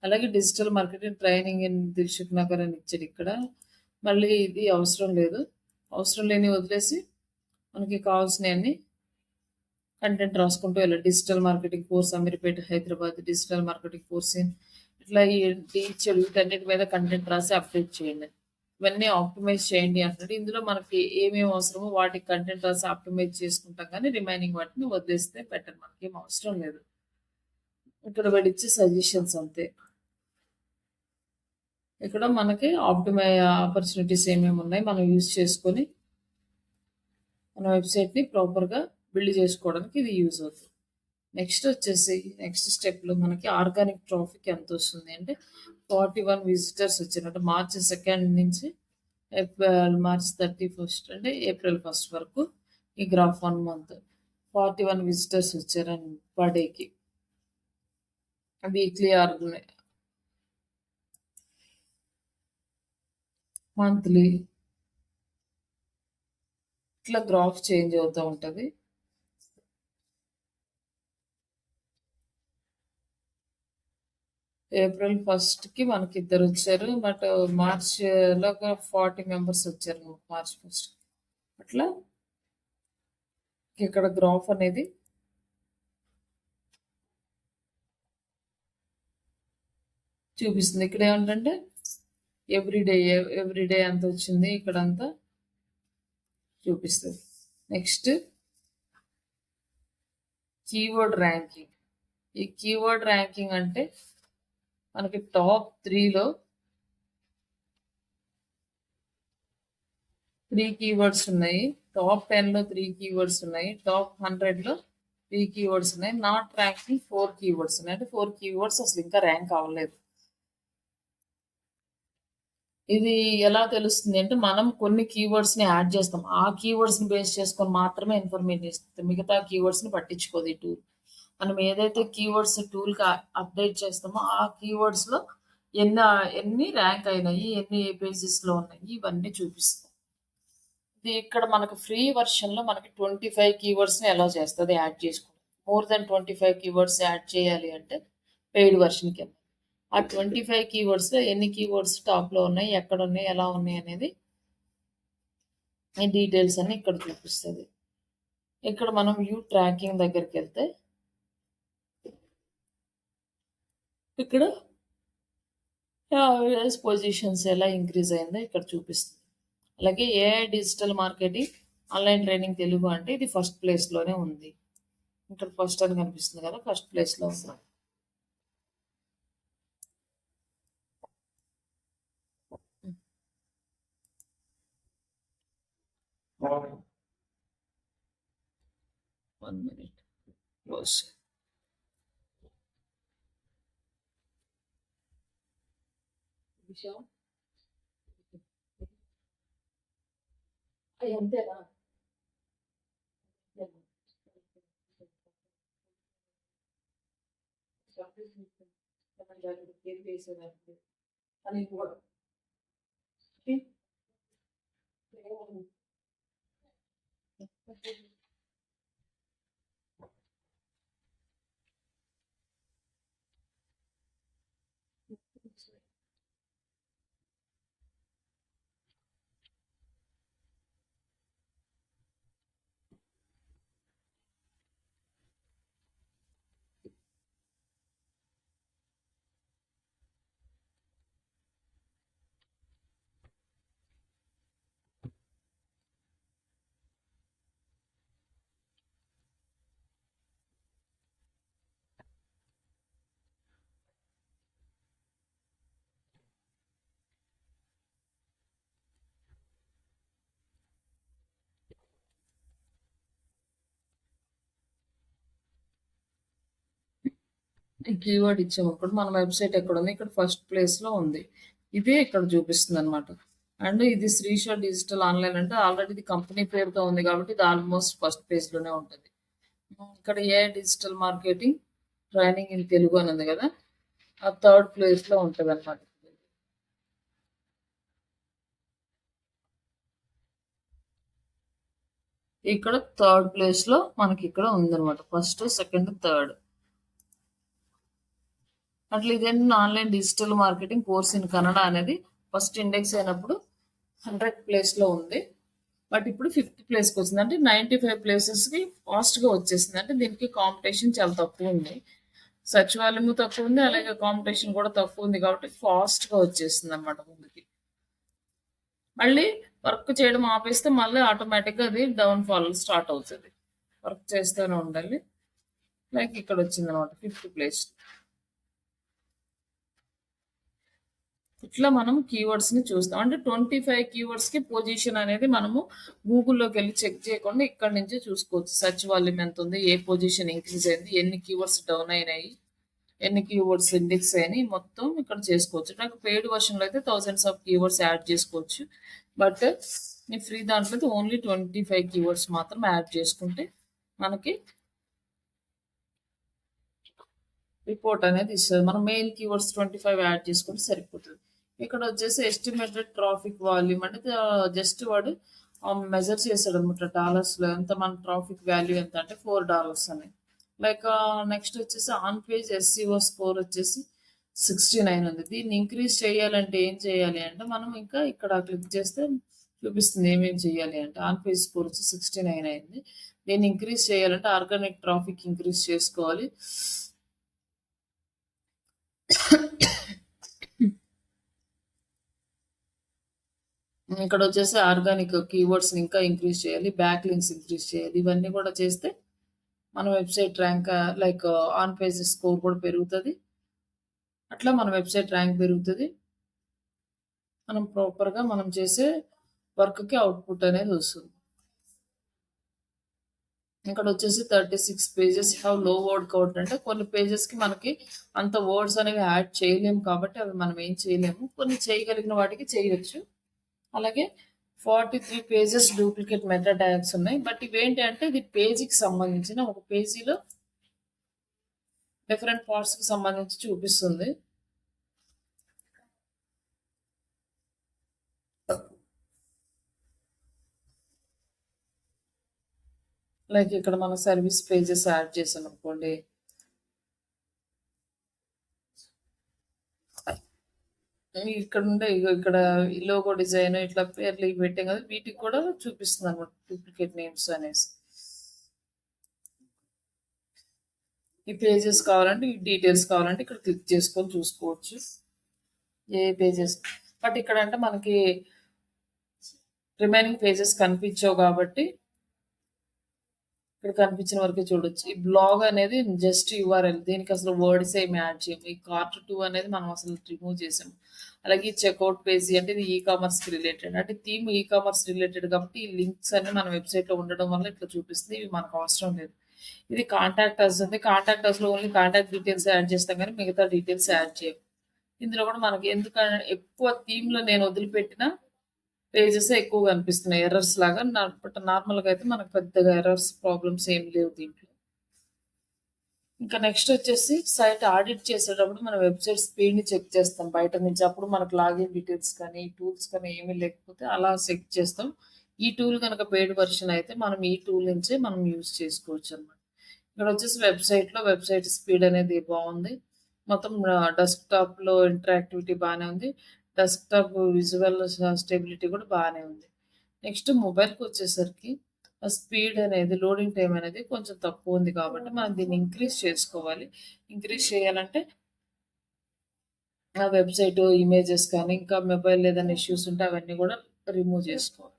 అలాగే digital marketing training in Dilsukh Nagar అని ఇచ్చాడు ఇక్కడ. మళ్ళీ ఇది అవసరం లేదు. అవసరం లేని వదిలేసి మనకి కావాల్సినవన్నీ కంటెంట్ రాసుకుంటూ వెళ్ళాలి. Digital marketing course Ameerpet Hyderabad, digital marketing course ఇట్లా ఇచ్చాడు. వీటన్నిటి మీద కంటెంట్ రాసి అప్డేట్ చేయండి. ఇవన్నీ ఆప్టిమైజ్ చేయండి అంటాడు. ఇందులో మనకి ఏమేమి అవసరమో వాటికి కంటెంట్ రాసి ఆప్టిమైజ్ చేసుకుంటాం కానీ రిమైనింగ్ వాటిని వదిలేస్తే బెటర్. మనకి ఏం అవసరం లేదు. ఇక్కడ పడిచ్చే సజెషన్స్ అంతే. ఇక్కడ మనకి ఆపర్చునిటీస్ ఏమేమి ఉన్నాయి మనం యూజ్ చేసుకొని మన వెబ్సైట్ని ప్రాపర్గా బిల్డ్ చేసుకోవడానికి ఇది యూజ్ అవుతుంది. నెక్స్ట్ వచ్చేసి నెక్స్ట్ స్టెప్లో మనకి ఆర్గానిక్ ట్రాఫిక్ ఎంత వస్తుంది అంటే 41 విజిటర్స్ వచ్చారు. అంటే మార్చి 2 నుంచి మార్చ్ 31 అంటే ఏప్రిల్ 1 వరకు ఈ గ్రాఫ్ 1 మంత్ 41 విజిటర్స్ వచ్చారని పర్ డేకి. వీక్లీ ఆర్ మంత్లీ ఇట్లా గ్రాఫ్ చేంజ్ అవుతూ ఉంటుంది. ఏప్రిల్ 1కి మనకి ఇద్దరు వచ్చారు. బట్ మార్చ్లో 40 మెంబర్స్ వచ్చారు మార్చ్ 1. అట్లా ఇక్కడ గ్రాఫ్ అనేది చూపిస్తుంది. ఇక్కడ ఏమంటే ఎవ్రీడే ఎంత వచ్చింది ఇక్కడ అంతా చూపిస్తుంది. Next keyword ranking. ఈ కీవర్డ్ ర్యాంకింగ్ అంటే మనకి టాప్ 3లో 3 కీవర్డ్స్ ఉన్నాయి. టాప్ 10లో 3 కీవర్డ్స్ ఉన్నాయి. టాప్ 100లో 3 కీవర్డ్స్ ఉన్నాయి. నాట్ ర్యాంకింగ్ 4 కీవర్డ్స్ ఉన్నాయి. అంటే 4 కీవర్డ్స్ అసలు ఇంకా ర్యాంక్ అవ్వలేదు. ఇది ఎలా తెలుస్తుంది అంటే మనం కొన్ని కీవర్డ్స్ని యాడ్ చేస్తాం. ఆ కీవర్డ్స్ని బేస్ చేసుకొని మాత్రమే ఇన్ఫర్మేషన్ ఇస్తుంది. మిగతా కీవర్డ్స్ని పట్టించుకోదు ఈ టూల్. మనం ఏదైతే కీవర్డ్స్ టూల్కి అప్డేట్ చేస్తామో ఆ కీవర్డ్స్లో ఎన్ని ర్యాంక్ అయినాయి, ఎన్ని పేజెస్లో ఉన్నాయి ఇవన్నీ చూపిస్తాం. ఇది ఇక్కడ మనకు ఫ్రీ వర్షన్లో మనకి 25 కీవర్డ్స్ని అలౌ చేస్తుంది యాడ్ చేసుకోండి. మోర్ దెన్ 25 కీవర్డ్స్ యాడ్ చేయాలి అంటే పెయిడ్ వర్షన్కి వెళ్ళాలి. ఆ 25 కీవర్డ్స్లో ఎన్ని కీవర్డ్స్ టాప్లో ఉన్నాయి, ఎక్కడ ఉన్నాయి, ఎలా ఉన్నాయి అనేది ఈ డీటెయిల్స్ అన్ని ఇక్కడ చూపిస్తుంది. ఇక్కడ మనం వ్యూ ట్రాకింగ్ దగ్గరికి వెళ్తే ఇక్కడ పొజిషన్స్ ఎలా ఇంక్రీజ్ అయిందో ఇక్కడ చూపిస్తుంది. అలాగే AI digital marketing online training Telugu అంటే ఇది ఫస్ట్ ప్లేస్లోనే ఉంది. ఇక్కడ ఫస్ట్ అని కనిపిస్తుంది కదా, ఫస్ట్ ప్లేస్లో ఉంది. One minute. Close. అంతేనా? అని కూడా ఈ కీవర్డ్ ఇచ్చామప్పుడు మన వెబ్సైట్ ఎక్కడ ఉంది, ఇక్కడ ఫస్ట్ ప్లేస్లో ఉంది. ఇదే ఇక్కడ చూపిస్తుంది అనమాట. అండ్ ఇది శ్రీష డిజిటల్ ఆన్లైన్ అంటే ఆల్రెడీ ఇది కంపెనీ పేరుతో ఉంది కాబట్టి ఇది ఆల్మోస్ట్ ఫస్ట్ పేజ్లోనే ఉంటుంది. ఇక్కడ ఏ digital marketing training in Telugu అని ఉంది కదా, ఆ థర్డ్ ప్లేస్లో ఉంటుంది అనమాట. ఇక్కడ థర్డ్ ప్లేస్లో మనకి ఇక్కడ ఉందన్నమాట. First, second, third. అట్లా ఇదేంటి online digital marketing course in Kannada అనేది ఫస్ట్ ఇండెక్స్ అయినప్పుడు 100 ప్లేస్లో ఉంది. బట్ ఇప్పుడు 50 ప్లేస్కి వచ్చింది. అంటే 95 ప్లేసెస్కి ఫాస్ట్గా వచ్చేసింది. అంటే దీనికి కాంపిటీషన్ చాలా తక్కువ ఉంది, సచివాలయము తక్కువ ఉంది, అలాగే కాంపిటీషన్ కూడా తక్కువ ఉంది కాబట్టి ఫాస్ట్గా వచ్చేసింది అనమాట ముందుకి. మళ్ళీ వర్క్ చేయడం ఆపేస్తే మళ్ళీ ఆటోమేటిక్గా అది డౌన్ ఫాల్ స్టార్ట్ అవుతుంది. వర్క్ చేస్తూనే ఉండాలి. లైక్ ఇక్కడ వచ్చింది అనమాట 50 ప్లేస్. ఇట్లా మనం కీవర్డ్స్ని చూస్తాం. అంటే 25 కీవర్డ్స్కి పొజిషన్ అనేది మనము గూగుల్లోకి వెళ్ళి చెక్ చేయకుండా ఇక్కడ నుంచి చూసుకోవచ్చు. సచివాలయం ఎంత ఉంది, ఏ పొజిషన్ ఇంక్రీజ్ అయింది, ఎన్ని కీవర్డ్స్ డౌన్ అయినాయి, ఎన్ని కీవర్డ్స్ ఇండెక్స్ అయినాయి, మొత్తం ఇక్కడ చేసుకోవచ్చు. నాకు పెయిడ్ వర్షన్లో అయితే థౌసండ్స్ ఆఫ్ కీవర్డ్స్ యాడ్ చేసుకోవచ్చు. బట్ ఈ ఫ్రీ దాంట్లో అయితే ఓన్లీ 25 కీవర్డ్స్ మాత్రం యాడ్ చేసుకుంటే మనకి రిపోర్ట్ అనేది ఇస్తుంది. మనం మెయిన్ కీవర్డ్స్ 25 యాడ్ చేసుకుంటే సరిపోతుంది. ఇక్కడ వచ్చేసి ఎస్టిమేటెడ్ ట్రాఫిక్ వాల్యూమ్ అంటే జస్ట్ వాడు మెజర్ చేశాడు అనమాట డాలర్స్లో ఎంత మన ట్రాఫిక్ వాల్యూ ఎంత అంటే $4 అని. లైక్ నెక్స్ట్ వచ్చేసి ఆన్ పేజ్ ఎస్సీఓ స్కోర్ వచ్చేసి 69 ఉంది. దీన్ని ఇంక్రీజ్ చేయాలంటే ఏం చేయాలి అంటే మనం ఇంకా ఇక్కడ క్లిక్ చేస్తే చూపిస్తుంది ఏమేమి చేయాలి అంటే. ఆన్ పేజ్ స్కోర్ వచ్చి 69 అయింది. దీన్ని ఇంక్రీజ్ చేయాలంటే ఆర్గానిక్ ట్రాఫిక్ ఇంక్రీజ్ చేసుకోవాలి. ఇక్కడ వచ్చేసి ఆర్గానిక్ కీవర్డ్స్ ఇంకా ఇంక్రీజ్ చేయాలి, బ్యాక్ లింక్స్ ఇంక్రీజ్ చేయాలి. ఇవన్నీ కూడా చేస్తే మన website rank like on page score కూడా పెరుగుతుంది. అట్లా మన వెబ్సైట్ ర్యాంక్ పెరుగుతుంది. మనం ప్రాపర్గా మనం చేసే వర్క్కి అవుట్పుట్ అనేది వస్తుంది. ఇక్కడ వచ్చేసి 36 pages have low word count అంటే కొన్ని పేజెస్కి మనకి అంత వర్డ్స్ అనేవి యాడ్ చేయలేము కాబట్టి అవి మనం ఏం చేయలేము. కొన్ని చేయగలిగిన వాటికి చేయొచ్చు. అలాగే 43 పేజెస్ డూప్లికేట్ మెటా ట్యాగ్స్ ఉన్నాయి. బట్ ఇవేంటి అంటే ఇది పేజీకి సంబంధించిన ఒక పేజీలో డిఫరెంట్ పార్ట్స్కి సంబంధించి చూపిస్తుంది. లైక్ ఇక్కడ మన సర్వీస్ పేజెస్ యాడ్ చేసాం అనుకోండి, ఇక్కడ ఉండే ఇక్కడ లోగో డిజైన్ ఇట్లా పేర్లు పెట్టాం కదా, వీటికి కూడా చూపిస్తుంది అనమాట డూప్లికేట్ నేమ్స్ అనేసి. ఈ పేజెస్ కావాలంటే ఈ డీటెయిల్స్ కావాలంటే ఇక్కడ క్లిక్ చేసుకొని చూసుకోవచ్చు ఏ పేజెస్. బట్ ఇక్కడ అంటే మనకి రిమైనింగ్ పేజెస్ కనిపించవు కాబట్టి ఇక్కడ కనిపించిన వరకే చూడొచ్చు. ఈ బ్లాగ్ అనేది జస్ట్ యూఆర్ఎల్, దీనికి అసలు వర్డ్స్ ఏమి యాడ్ చేయము. ఈ కార్ట్ 2 అనేది మనం అసలు రిమూవ్ చేసాము. అలాగే ఈ చెక్అవుట్ పేజీ అంటే ఇది ఈ కామర్స్కి రిలేటెడ్, అంటే థీమ్ ఈ కామర్స్ రిలేటెడ్ కాబట్టి ఈ లింక్స్ అన్ని మన వెబ్సైట్లో ఉండడం వల్ల ఇట్లా చూపిస్తుంది. ఇవి మనకు అవసరం లేదు. ఇది కాంటాక్ట్ అస్ ఉంది. కాంటాక్ట్ అస్లో ఓన్లీ కాంటాక్ట్ డీటెయిల్స్ యాడ్ చేస్తాం కానీ మిగతా డీటెయిల్స్ యాడ్ చేయం. ఇందులో కూడా మనకి ఎందుకంటే ఎక్కువ థీమ్లో నేను వదిలిపెట్టిన పేజెస్ ఎక్కువ కనిపిస్తున్నాయి ఎర్రర్స్ లాగా. బట్ నార్మల్గా అయితే మనకు పెద్దగా ఎర్రర్స్ ప్రాబ్లమ్స్ ఏం లేవు దీంట్లో. ఇంకా నెక్స్ట్ వచ్చేసి సైట్ ఆడిట్ చేసేటప్పుడు మన వెబ్సైట్ స్పీడ్ని చెక్ చేస్తాం బయట నుంచి. అప్పుడు మనకు లాగిన్ డీటెయిల్స్ కానీ టూల్స్ కానీ ఏమీ లేకపోతే అలా చెక్ చేస్తాం. ఈ టూల్ కనుక పెయిడ్ వర్షన్ అయితే మనం ఈ టూల్ నుంచే మనం యూజ్ చేసుకోవచ్చు అనమాట. ఇక్కడ వచ్చేసి వెబ్సైట్లో వెబ్సైట్ స్పీడ్ అనేది బాగుంది. మొత్తం డెస్క్టాప్లో ఇంటరాక్టివిటీ బాగానే ఉంది. డెస్క్టాప్ విజువల్ స్టెబిలిటీ కూడా బాగానే ఉంది. నెక్స్ట్ మొబైల్కి వచ్చేసరికి స్పీడ్ అనేది లోడింగ్ టైం అనేది కొంచెం తక్కువ ఉంది కాబట్టి మనం దీన్ని ఇంక్రీజ్ చేసుకోవాలి. ఇంక్రీజ్ చేయాలంటే ఆ వెబ్సైట్ ఇమేజెస్ కానీ ఇంకా మొబైల్ ఏదైనా ఇష్యూస్ ఉంటే అవన్నీ కూడా రిమూవ్ చేసుకోవాలి.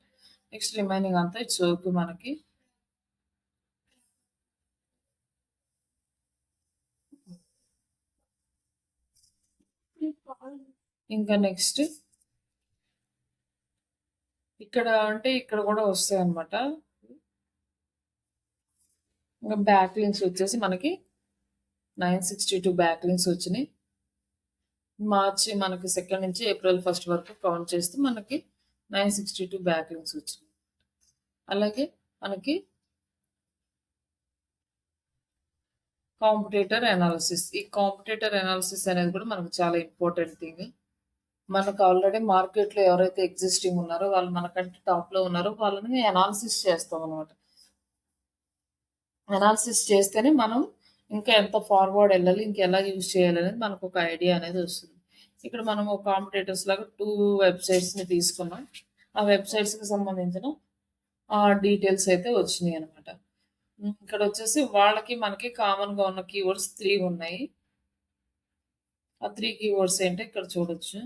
నెక్స్ట్ రిమైనింగ్ అంతా ఇట్స్ ఓకే మనకి. ఇంకా నెక్స్ట్ ఇక్కడ అంటే ఇక్కడ కూడా వస్తాయి అన్నమాట. ఇంకా బ్యాక్ లింక్స్ వచ్చేసి మనకి 962 బ్యాక్ లింక్స్ వచ్చినాయి. మార్చి మనకి 2 నుంచి ఏప్రిల్ 1 వరకు కౌంట్ చేస్తే మనకి 962 బ్యాక్ లింక్స్ వచ్చినాయి. అలాగే మనకి కాంపిటేటర్ అనాలిసిస్. ఈ కాంపిటేటర్ అనాలిసిస్ అనేది కూడా మనకు చాలా ఇంపార్టెంట్ థింగ్. మనకు ఆల్రెడీ మార్కెట్లో ఎవరైతే ఎగ్జిస్టింగ్ ఉన్నారో వాళ్ళు మనకంటే టాప్లో ఉన్నారో వాళ్ళని అనాలిసిస్ చేస్తాం అనమాట. అనాలిసిస్ చేస్తేనే మనం ఇంకా ఎంత ఫార్వర్డ్ వెళ్ళాలి, ఇంకెలా యూజ్ చేయాలి అనేది మనకు ఒక ఐడియా అనేది వస్తుంది. ఇక్కడ మనము కాంపిటేటర్స్ లాగా 2 వెబ్సైట్స్ని తీసుకున్నాం. ఆ వెబ్సైట్స్కి సంబంధించిన డీటెయిల్స్ అయితే వచ్చినాయి అనమాట. ఇక్కడ వచ్చేసి వాళ్ళకి మనకి కామన్గా ఉన్న కీవర్డ్స్ 3 ఉన్నాయి. ఆ 3 కీవర్డ్స్ ఏంటో ఇక్కడ చూడొచ్చు.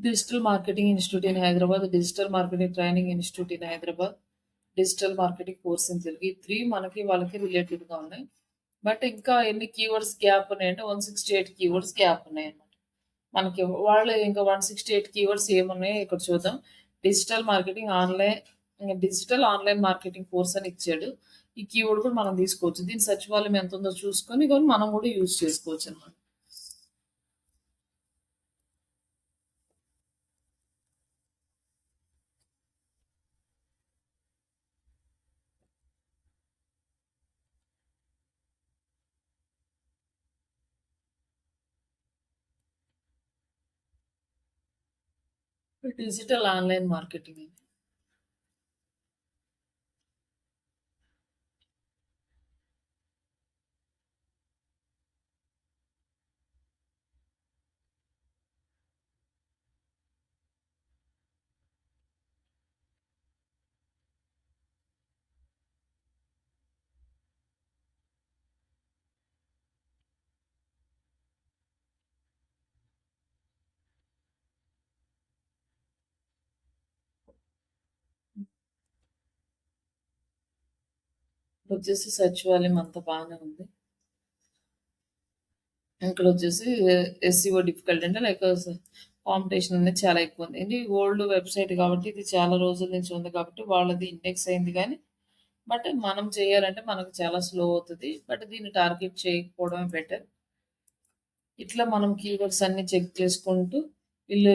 Digital marketing institute in Hyderabad, digital marketing training institute in Hyderabad, digital marketing course in Telugu. ఈ 3 మనకి వాళ్ళకి రిలేటెడ్గా ఉన్నాయి. బట్ ఇంకా ఎన్ని కీవర్డ్స్ గ్యాప్ ఉన్నాయంటే 168 కీవర్డ్స్ గ్యాప్ ఉన్నాయి అన్నమాట. మనకి వాళ్ళు ఇంకా 168 కీవర్డ్స్ ఏమున్నాయో ఇక్కడ చూద్దాం. Digital marketing digital online marketing course అని ఇచ్చాడు. ఈ కీవర్డ్ కూడా మనం తీసుకోవచ్చు. దీని సచివాలయం ఎంత ఉందో చూసుకొని కానీ మనం కూడా యూజ్ చేసుకోవచ్చు అనమాట. డిజిటల్ ఆన్లైన్ మార్కెటింగ్ ఇది. వచ్చేసి సచివాలయం అంతా బాగానే ఉంది. ఇక్కడ వచ్చేసి ఎస్సీఓ డిఫికల్టీ అంటే లైక్ కాంపిటీషన్ అనేది చాలా ఎక్కువ ఉంది. ఇది ఓల్డ్ వెబ్సైట్ కాబట్టి ఇది చాలా రోజుల నుంచి ఉంది కాబట్టి వాళ్ళది ఇండెక్స్ అయింది కానీ బట్ మనం చేయాలంటే మనకు చాలా స్లో అవుతుంది. బట్ దీన్ని టార్గెట్ చేయకపోవడమే బెటర్. ఇట్లా మనం కీవర్డ్స్ అన్ని చెక్ చేసుకుంటూ వీళ్ళు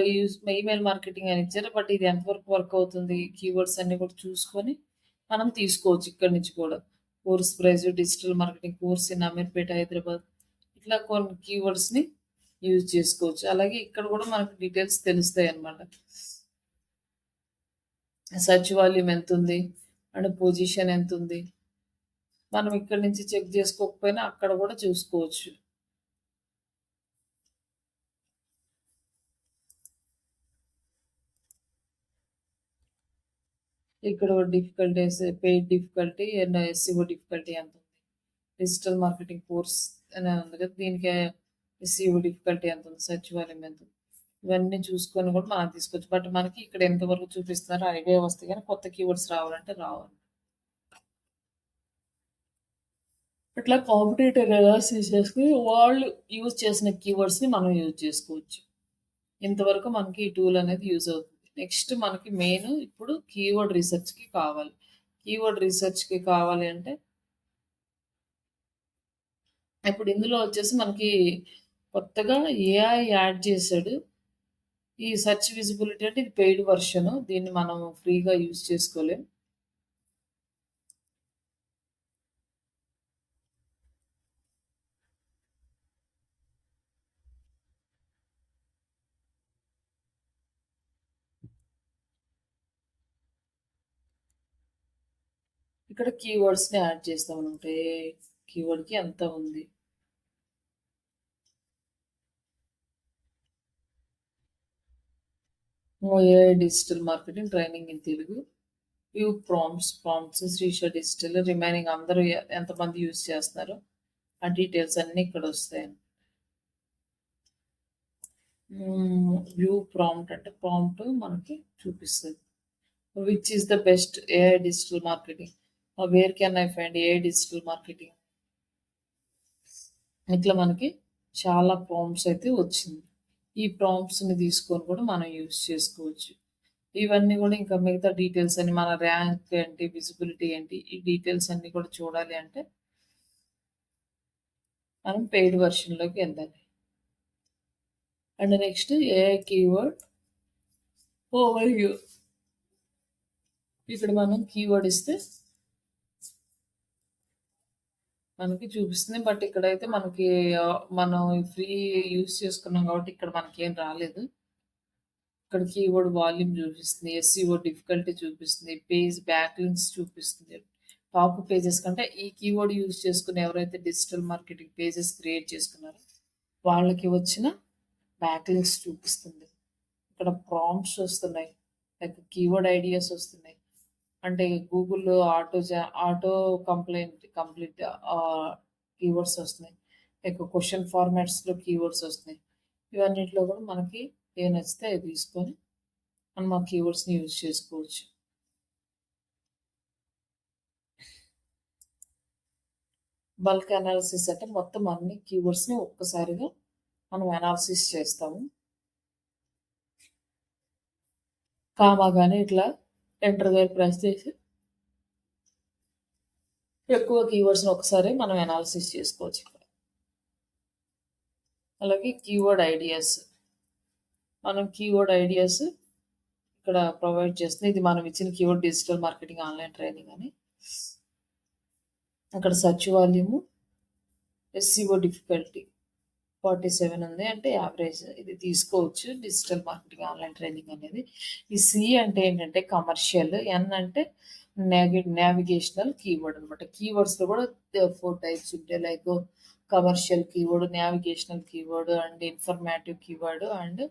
ఈమెయిల్ మార్కెటింగ్ అని ఇచ్చారు. బట్ ఇది ఎంతవరకు వర్క్ అవుతుంది కీవర్డ్స్ అన్ని కూడా చూసుకొని మనం తీసుకోవచ్చు. ఇక్కడ నుంచి కూడా course price digital marketing course in Ameerpet Hyderabad ఇట్లా కొన్ని కీవర్డ్స్ని యూజ్ చేసుకోవచ్చు. అలాగే ఇక్కడ కూడా మనకు డీటెయిల్స్ తెలుస్తాయి అన్నమాట. సచివాలయం ఎంత ఉంది అండ్ పొజిషన్ ఎంత ఉంది మనం ఇక్కడ నుంచి చెక్ చేసుకోకపోయినా అక్కడ కూడా చూసుకోవచ్చు. ఇక్కడ difficulties paid difficulty and SCO difficulty ఎంత ఉంది, డిజిటల్ మార్కెటింగ్ కోర్స్ అని ఉంది కదా దీనికి ఎస్సీఓ డిఫికల్టీ ఎంత ఉంది, సచివాలయం ఎంత ఉంది, ఇవన్నీ చూసుకొని కూడా మనం తీసుకోవచ్చు. బట్ మనకి ఇక్కడ ఎంతవరకు చూపిస్తున్నారో ఐడియా వస్తే కానీ కొత్త కీవర్డ్స్ రావాలంటే రావాలి. ఇట్లా కాంపిటేటివ్ అనాలిసిస్ చేసుకుని వాళ్ళు యూజ్ చేసిన కీవర్డ్స్ని మనం యూజ్ చేసుకోవచ్చు. ఇంతవరకు మనకి ఈ టూల్ అనేది యూజ్ అవుతుంది. నెక్స్ట్ మనకి మెయిన్ ఇప్పుడు కీవర్డ్ రీసెర్చ్కి కావాలి. కీవర్డ్ రీసెర్చ్కి కావాలి అంటే ఇప్పుడు ఇందులో వచ్చేసి మనకి కొత్తగా ఏఐ యాడ్ చేశాడు. ఈ సెర్చ్ విజిబిలిటీ అంటే ఇది పెయిడ్ వర్షన్, దీన్ని మనం ఫ్రీగా యూజ్ చేసుకోలేం. ఇక్కడ కీవర్డ్స్ని యాడ్ చేస్తాం అనమాట. ఏ కీవర్డ్కి ఎంత ఉంది. AI digital marketing training in Telugu, view prompts Srisha digital remaining అందరూ ఎంతమంది యూజ్ చేస్తున్నారు ఆ డీటెయిల్స్ అన్నీ ఇక్కడ వస్తాయి. వ్యూ ప్రాంప్ట్ అంటే ప్రాంప్ట్ మనకి చూపిస్తుంది. Which is the best AI digital marketing, where can I find AI digital marketing. ఇట్లా మనకి చాలా ప్రాంప్ట్స్ అయితే వచ్చింది. ఈ ప్రాంప్ట్స్ని తీసుకొని కూడా మనం యూజ్ చేసుకోవచ్చు. ఇవన్నీ గూడా ఇంకా మిగతా డీటెయిల్స్ అన్ని మన ర్యాంక్ ఏంటి, విజిబిలిటీ ఏంటి, ఈ డీటెయిల్స్ అన్నీ కూడా చూడాలి అంటే మనం పెయిడ్ వెర్షన్‌లోకెళ్ళాలి. And next AI keyword overview. ఇక్కడ మనం కీవర్డ్ ఇస్తే మనకి చూపిస్తుంది. బట్ ఇక్కడైతే మనకి మనం ఫ్రీ యూజ్ చేసుకున్నాం కాబట్టి ఇక్కడ మనకేం రాలేదు. ఇక్కడ కీవర్డ్ వాల్యూమ్ చూపిస్తుంది. ఎస్సీఓ డిఫికల్టీ చూపిస్తుంది. పేజ్ బ్యాక్‌లింక్స్ చూపిస్తుంది. టాప్ పేజెస్ కంటే ఈ కీవర్డ్ యూజ్ చేసుకొని ఎవరైతే డిజిటల్ మార్కెటింగ్ పేజెస్ క్రియేట్ చేసుకున్నారో వాళ్ళకి వచ్చిన బ్యాక్‌లింక్స్ చూపిస్తుంది. ఇక్కడ ప్రాంప్ట్స్ వస్తున్నాయి. లైక్ కీవర్డ్ ఐడియాస్ వస్తున్నాయి. అంటే గూగుల్‌లో ఆటో కంప్లీట్ కీవర్డ్స్ వస్తున్నాయి. లైక్ క్వెషన్ ఫార్మాట్స్‌లో కీవర్డ్స్ వస్తున్నాయి. ఇవన్నిట్లో కూడా మనకి ఏది నచ్చితే అది తీసుకొని మనం ఆ కీవర్డ్స్‌ని యూజ్ చేసుకోవచ్చు. బల్క్ అనాలిసిస్ అంటే మొత్తం అన్ని కీవర్డ్స్‌ని ఒక్కసారిగా మనం అనాలిసిస్ చేస్తాము. కామా గాని ఇట్లా ఎంటర్ దగ్గర ప్రెస్ చేసి ఎక్కువ కీవర్డ్స్‌ని ఒకసారి మనం అనాలిసిస్ చేసుకోవచ్చు ఇక్కడ. అలాగే కీవర్డ్ ఐడియాస్. మనం కీవర్డ్ ఐడియాస్ ఇక్కడ ప్రొవైడ్ చేస్తుంది. ఇది మనం ఇచ్చిన keyword digital marketing online training అని. అక్కడ సెర్చ్ వాల్యూము, ఎస్సీఓ డిఫికల్టీ 47 ఉంది. అంటే యావరేజ్ ఇది తీసుకోవచ్చు డిజిటల్ మార్కెటింగ్ ఆన్‌లైన్ ట్రైనింగ్ అనేది. ఈ సి అంటే ఏంటంటే కమర్షియల్, ఎన్ అంటే నావిగేషనల్ కీవర్డ్ అనమాట. కీవర్డ్స్‌లో కూడా 4 టైప్స్ ఉంటాయి. Like commercial keyword, navigational keyword and informative keyword and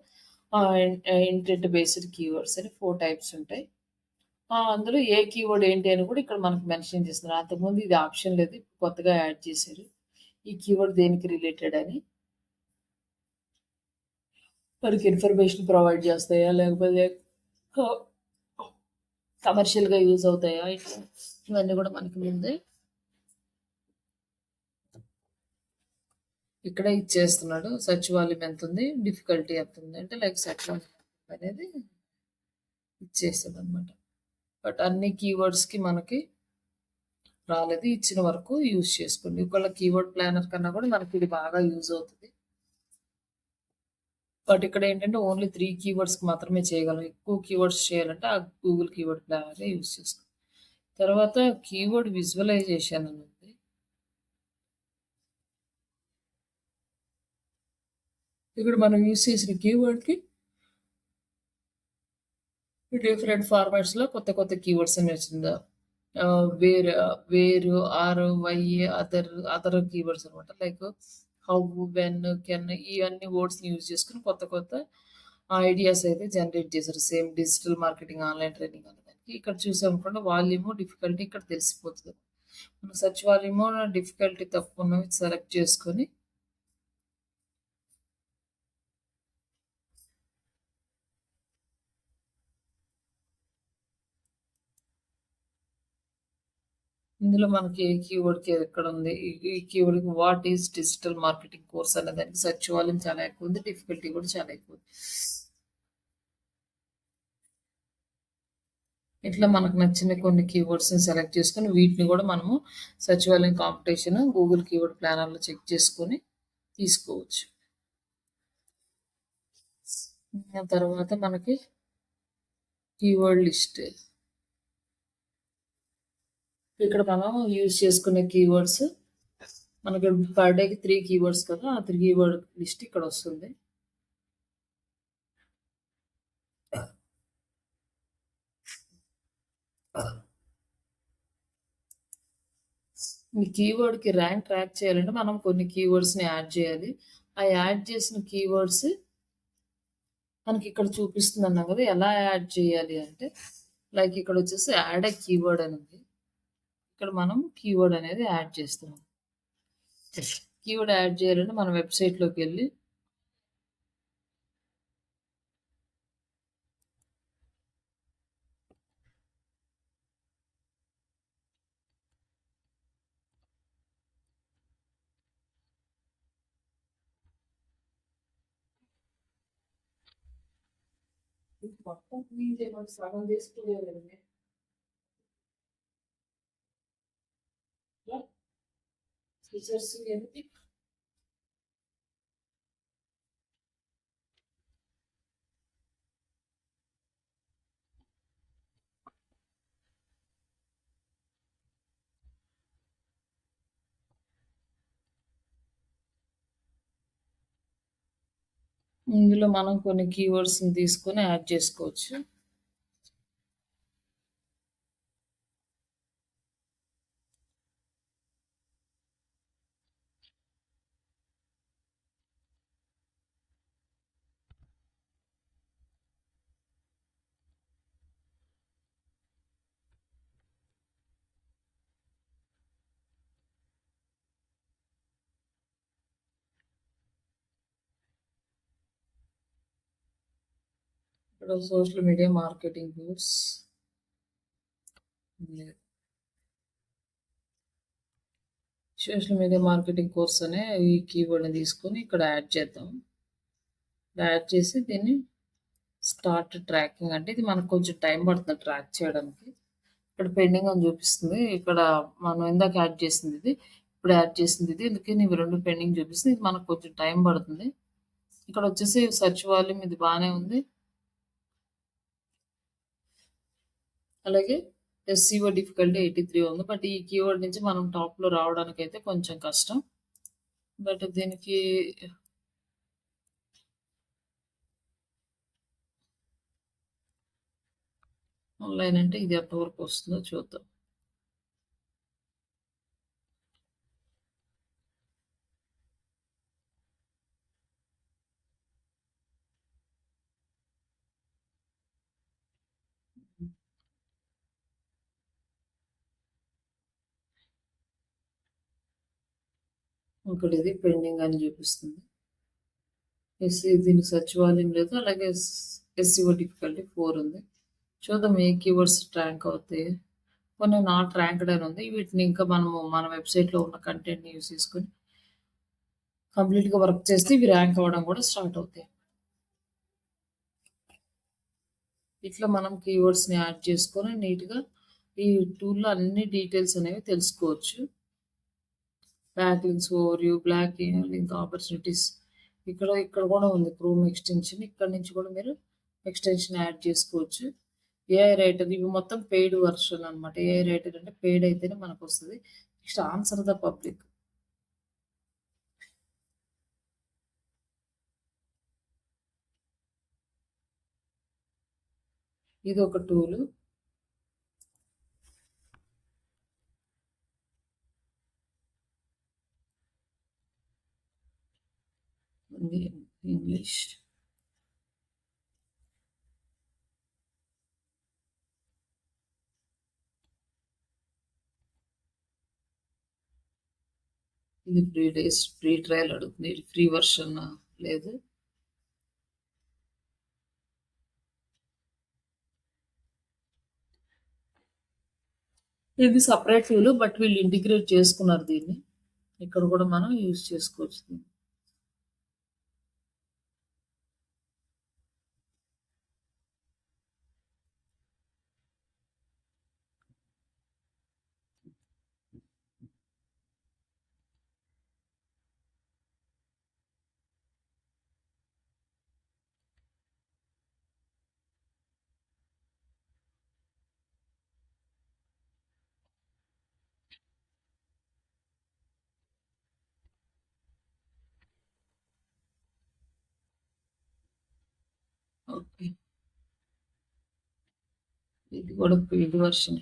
intent based keywords అని 4 టైప్స్ ఉంటాయి. అందులో ఏ కీవర్డ్ ఏంటి అని కూడా ఇక్కడ మనకు మెన్షన్ చేస్తున్నారు. అంతకుముందు ఇది ఆప్షన్ లేదు. కొత్తగా యాడ్ చేశారు. ఈ కీవర్డ్ దేనికి రిలేటెడ్ అని. మనకి ఇన్ఫర్మేషన్ ప్రొవైడ్ చేస్తాయా? లేకపోతే క కమర్షియల్‌గా యూజ్ అవుతాయా? ఇట్లా ఇవన్నీ కూడా మనకి ముందే ఇక్కడే ఇచ్చేస్తున్నాడు. సెర్చ్ వాల్యూమ్ ఎంతుంది? డిఫికల్టీ ఎంతుంది? అంటే లైక్ సెర్చ్ వాల్యూమ్ అనేది ఇచ్చేసాడనమాట. బట్ అన్ని కీవర్డ్స్‌కి మనకి రాలేదు. ఇచ్చిన వరకు యూజ్ చేసుకోండి. ఒకవేళ కీవర్డ్ ప్లానర్ కన్నా కూడా మనకి ఇది బాగా యూజ్ అవుతది. బట్ ఇక్కడ ఏంటంటే ఓన్లీ 3 కీవర్డ్స్‌కి మాత్రమే చేయగలం. ఎక్కువ కీవర్డ్స్ చేయాలంటే ఆ గూగుల్ కీవర్డ్ ప్లానరే యూజ్ చేసుకోవాలి. తర్వాత కీవర్డ్ విజువలైజేషన్ అని ఉంది. ఇక్కడ మనం యూజ్ చేసిన కీవర్డ్‌కి డిఫరెంట్ ఫార్మాట్స్‌లో కొత్త కొత్త కీవర్డ్స్ అని వచ్చిందా? Where, where, are, why, other keywords అనమాట. లైక్ హౌ, వెన్, కెన్ ఇవన్నీ వర్డ్స్‌ని యూజ్ చేసుకొని కొత్త కొత్త ఐడియాస్ అయితే జనరేట్ చేశారు. Same digital marketing online training అనేదానికి. ఇక్కడ చూసామనుకోండి వాల్యూము, డిఫికల్టీ ఇక్కడ తెలిసిపోతది. మనం సెర్చ్ వాల్యూము, డిఫికల్టీ తక్కువ ఉన్నవి సెలెక్ట్ చేసుకొని ఇందులో మనకి ఏ కీవర్డ్‌కి ఎక్కడుంది? ఈ కీవర్డ్‌కి what is digital marketing course అనే దానికి సెర్చ్ వాల్యూమ్ చాలా ఎక్కువుంది. డిఫికల్టీ కూడా చాలా ఎక్కువుంది. ఇట్లా మనకు నచ్చిన కొన్ని కీవర్డ్స్‌ని సెలెక్ట్ చేసుకొని వీటిని కూడా మనము search volume competition Google keyword ప్లానర్‌లో చెక్ చేసుకొని తీసుకోవచ్చు. తర్వాత మనకి కీవర్డ్ లిస్ట్. ఇక్కడ మనం యూజ్ చేసుకునే కీవర్డ్స్ మనకి పర్ డేకి 3 కీవర్డ్స్ కదా! ఆ 3 కీవర్డ్ లిస్ట్ ఇక్కడ వస్తుంది. ఈ కీవర్డ్‌కి ర్యాంక్ ట్రాక్ చేయాలంటే మనం కొన్ని కీవర్డ్స్‌ని యాడ్ చేయాలి. ఆ యాడ్ చేసిన కీవర్డ్స్ మనకి ఇక్కడ చూపిస్తుంది అన్నాం కదా! ఎలా యాడ్ చేయాలి అంటే లైక్ ఇక్కడ వచ్చేసి యాడ్ ఎ కీవర్డ్ అని ఉంది. ఇక్కడ మనం కీవర్డ్ అనేది యాడ్ చేస్తున్నాం. కీవర్డ్ యాడ్ చేయాలంటే మన వెబ్‌సైట్‌లోకెళ్ళి ఇది మొత్తం క్లీన్ చేయమని సగం తీసుకునేదండి. ఫీచర్స్ ఏంటి? ఇందులో మనం కొన్ని కీవర్డ్స్‌ని తీసుకొని యాడ్ చేసుకోవచ్చు. ఇక్కడ social media marketing course social media marketing course అనే ఈ కీవర్డ్ని తీసుకొని ఇక్కడ యాడ్ చేద్దాం. యాడ్ చేసి దీన్ని స్టార్ట్ ట్రాకింగ్ అంటే ఇది మనకు కొంచెం టైం పడుతుంది ట్రాక్ చేయడానికి. ఇక్కడ పెండింగ్ అని చూపిస్తుంది. ఇక్కడ మనం ఇందాక యాడ్ చేసింది ఇది, ఇప్పుడు యాడ్ చేసింది ఇది. అందుకని ఇవి రెండు పెండింగ్ చూపిస్తుంది. ఇది మనకు కొంచెం టైం పడుతుంది. ఇక్కడ వచ్చేసి సెర్చ్ వాల్యూమ్ ఇది బాగానే ఉంది. అలాగే ఎస్సీఓ డిఫికల్టీ 83 ఉంది. బట్ ఈ కీవర్డ్ నుంచి మనం టాప్లో రావడానికి అయితే కొంచెం కష్టం. బట్ దీనికి ఆన్లైన్ అంటే ఇది ఎంతవరకు వస్తుందో చూద్దాం. ఇక్కడ ఇది పెండింగ్ అని చూపిస్తుంది. దీనికి సెర్చ్ వాల్యూమ్ లేదు. అలాగే ఎస్సీఓ డిఫికల్టీ 4 ఉంది. చూద్దాం ఏ కీవర్డ్స్ ర్యాంక్ అవుతాయి. కొన్ని నాట్ ర్యాంక్డ్ అని ఉంది. వీటిని ఇంకా మనము మన వెబ్సైట్లో ఉన్న కంటెంట్ని యూస్ చేసుకొని కంప్లీట్గా వర్క్ చేస్తే ఇవి ర్యాంక్ అవ్వడం కూడా స్టార్ట్ అవుతాయి. ఇట్లా మనం కీవర్డ్స్ని యాడ్ చేసుకొని నీట్గా ఈ టూల్లో అన్ని డీటెయిల్స్ అనేవి తెలుసుకోవచ్చు. Back links overview, block link opportunities, ఇక్కడ కూడా ఉంది క్రోమ్ ఎక్స్టెన్షన్. ఇక్కడ నుంచి కూడా మీరు ఎక్స్టెన్షన్ యాడ్ చేసుకోవచ్చు. ఏఐ రైటర్ ఇవి మొత్తం పెయిడ్ వర్షన్ అనమాట. ఏఐ రైటర్ అంటే పెయిడ్ అయితేనే మనకు వస్తుంది. నెక్స్ట్ ఆన్సర్ ద పబ్లిక్, ఇది ఒక టూల్. ఇంగ్లీష్ ఇది ఫ్రీ ట్రయల్ అడుగుతుంది. ఇది ఫ్రీ వర్షన్ లేదు. ఇది సపరేట్ టూల్, బట్ వీళ్ళు ఇంటిగ్రేట్ చేసుకున్నారు దీన్ని. ఇక్కడ కూడా మనం యూజ్ చేసుకోవచ్చు దీన్ని. ఓకే, ఇది కూడా పెయిడ్ వర్షన్.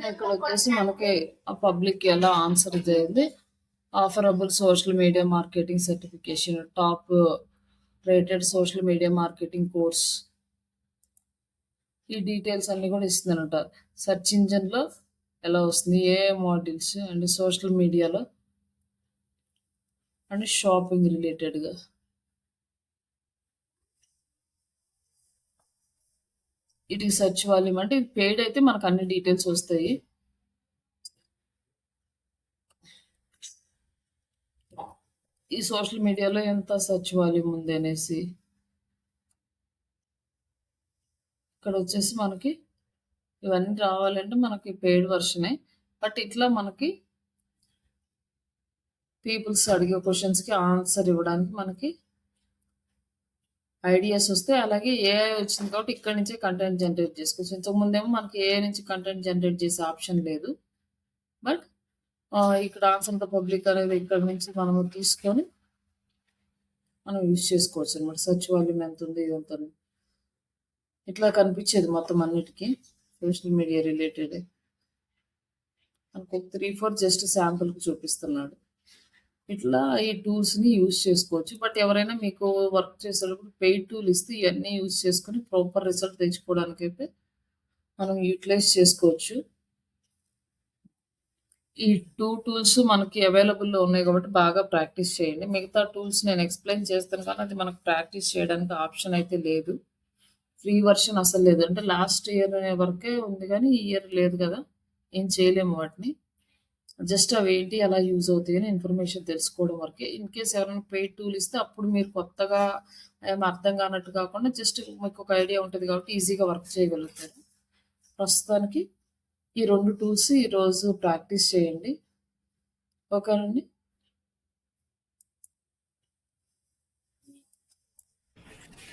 ఇక్కడ వచ్చేసి మనకి పబ్లిక్ ఎలా ఆన్సర్ చేయాలి. Offerable social media marketing certification, top rated social media marketing course, ఈ డీటెయిల్స్ అన్ని కూడా ఇస్తుందన్నమాట. సెర్చ్ ఇంజన్లో ఎలా వస్తుంది, ఏ మోడల్స్ అండ్ సోషల్ మీడియాలో అండ్ షాపింగ్ రిలేటెడ్గా. ఇటు సెర్చ్ వాల్యూమ్ అంటే ఇది పెయిడ్ అయితే మనకు అన్ని డీటెయిల్స్ వస్తాయి. ఈ సోషల్ మీడియాలో ఎంత సెర్చ్ వాల్యూమ్ ఉంది అనేసి ఇక్కడ వచ్చేసి మనకి ఇవన్నీ రావాలంటే మనకి పెయిడ్ వర్షనే. బట్ ఇట్లా మనకి పీపుల్స్ అడిగే క్వశ్చన్స్కి ఆన్సర్ ఇవ్వడానికి మనకి ఐడియాస్ వస్తాయి. అలాగే ఏఐ వచ్చింది కాబట్టి ఇక్కడ నుంచే కంటెంట్ జనరేట్ చేసుకోవచ్చు. ఇంతకుముందేమో మనకి ఏఐ నుంచి కంటెంట్ జనరేట్ చేసే ఆప్షన్ లేదు. బట్ ఇక్కడ ఆన్సర్ ద పబ్లిక్ అనేది ఇక్కడ నుంచి మనము తీసుకొని మనం యూజ్ చేసుకోవచ్చు అనమాట. సెర్చ్ వాల్యూమ్ ఎంత ఉంది ఇదంతా ఇట్లా కనిపించేది మొత్తం అన్నిటికీ సోషల్ మీడియా రిలేటెడ్. మనకు 3-4 జస్ట్ శాంపుల్కి చూపిస్తున్నాడు. ఇట్లా ఈ టూల్స్ని యూజ్ చేసుకోవచ్చు. బట్ ఎవరైనా మీకు వర్క్ చేసేటప్పుడు పెయిడ్ టూల్ ఇస్తే ఇవన్నీ యూజ్ చేసుకొని ప్రాపర్ రిజల్ట్ తెచ్చుకోవడానికి అయితే మనం యూటిలైజ్ చేసుకోవచ్చు. ఈ 2 టూల్స్ మనకి అవైలబుల్లో ఉన్నాయి కాబట్టి బాగా ప్రాక్టీస్ చేయండి. మిగతా టూల్స్ నేను ఎక్స్ప్లెయిన్ చేస్తాను కానీ అది మనకు ప్రాక్టీస్ చేయడానికి ఆప్షన్ అయితే లేదు. ఫ్రీ వర్షన్ అసలు లేదు. అంటే లాస్ట్ ఇయర్ వరకే ఉంది కానీ ఈ ఇయర్ లేదు కదా, ఏం చేయలేము వాటిని. జస్ట్ అవి ఏంటి ఎలా యూజ్ అవుతాయి అని ఇన్ఫర్మేషన్ తెలుసుకోవడం వరకే. ఇన్ కేస్ ఎవరైనా పెయిడ్ టూల్ ఇస్తే అప్పుడు మీరు కొత్తగా ఏం అర్థం కానట్టు కాకుండా జస్ట్ మీకు ఒక ఐడియా ఉంటుంది కాబట్టి ఈజీగా వర్క్ చేయగలుగుతారు. ప్రస్తుతానికి ఈ 2 టూల్స్ ఈరోజు ప్రాక్టీస్ చేయండి. ఓకేనండి.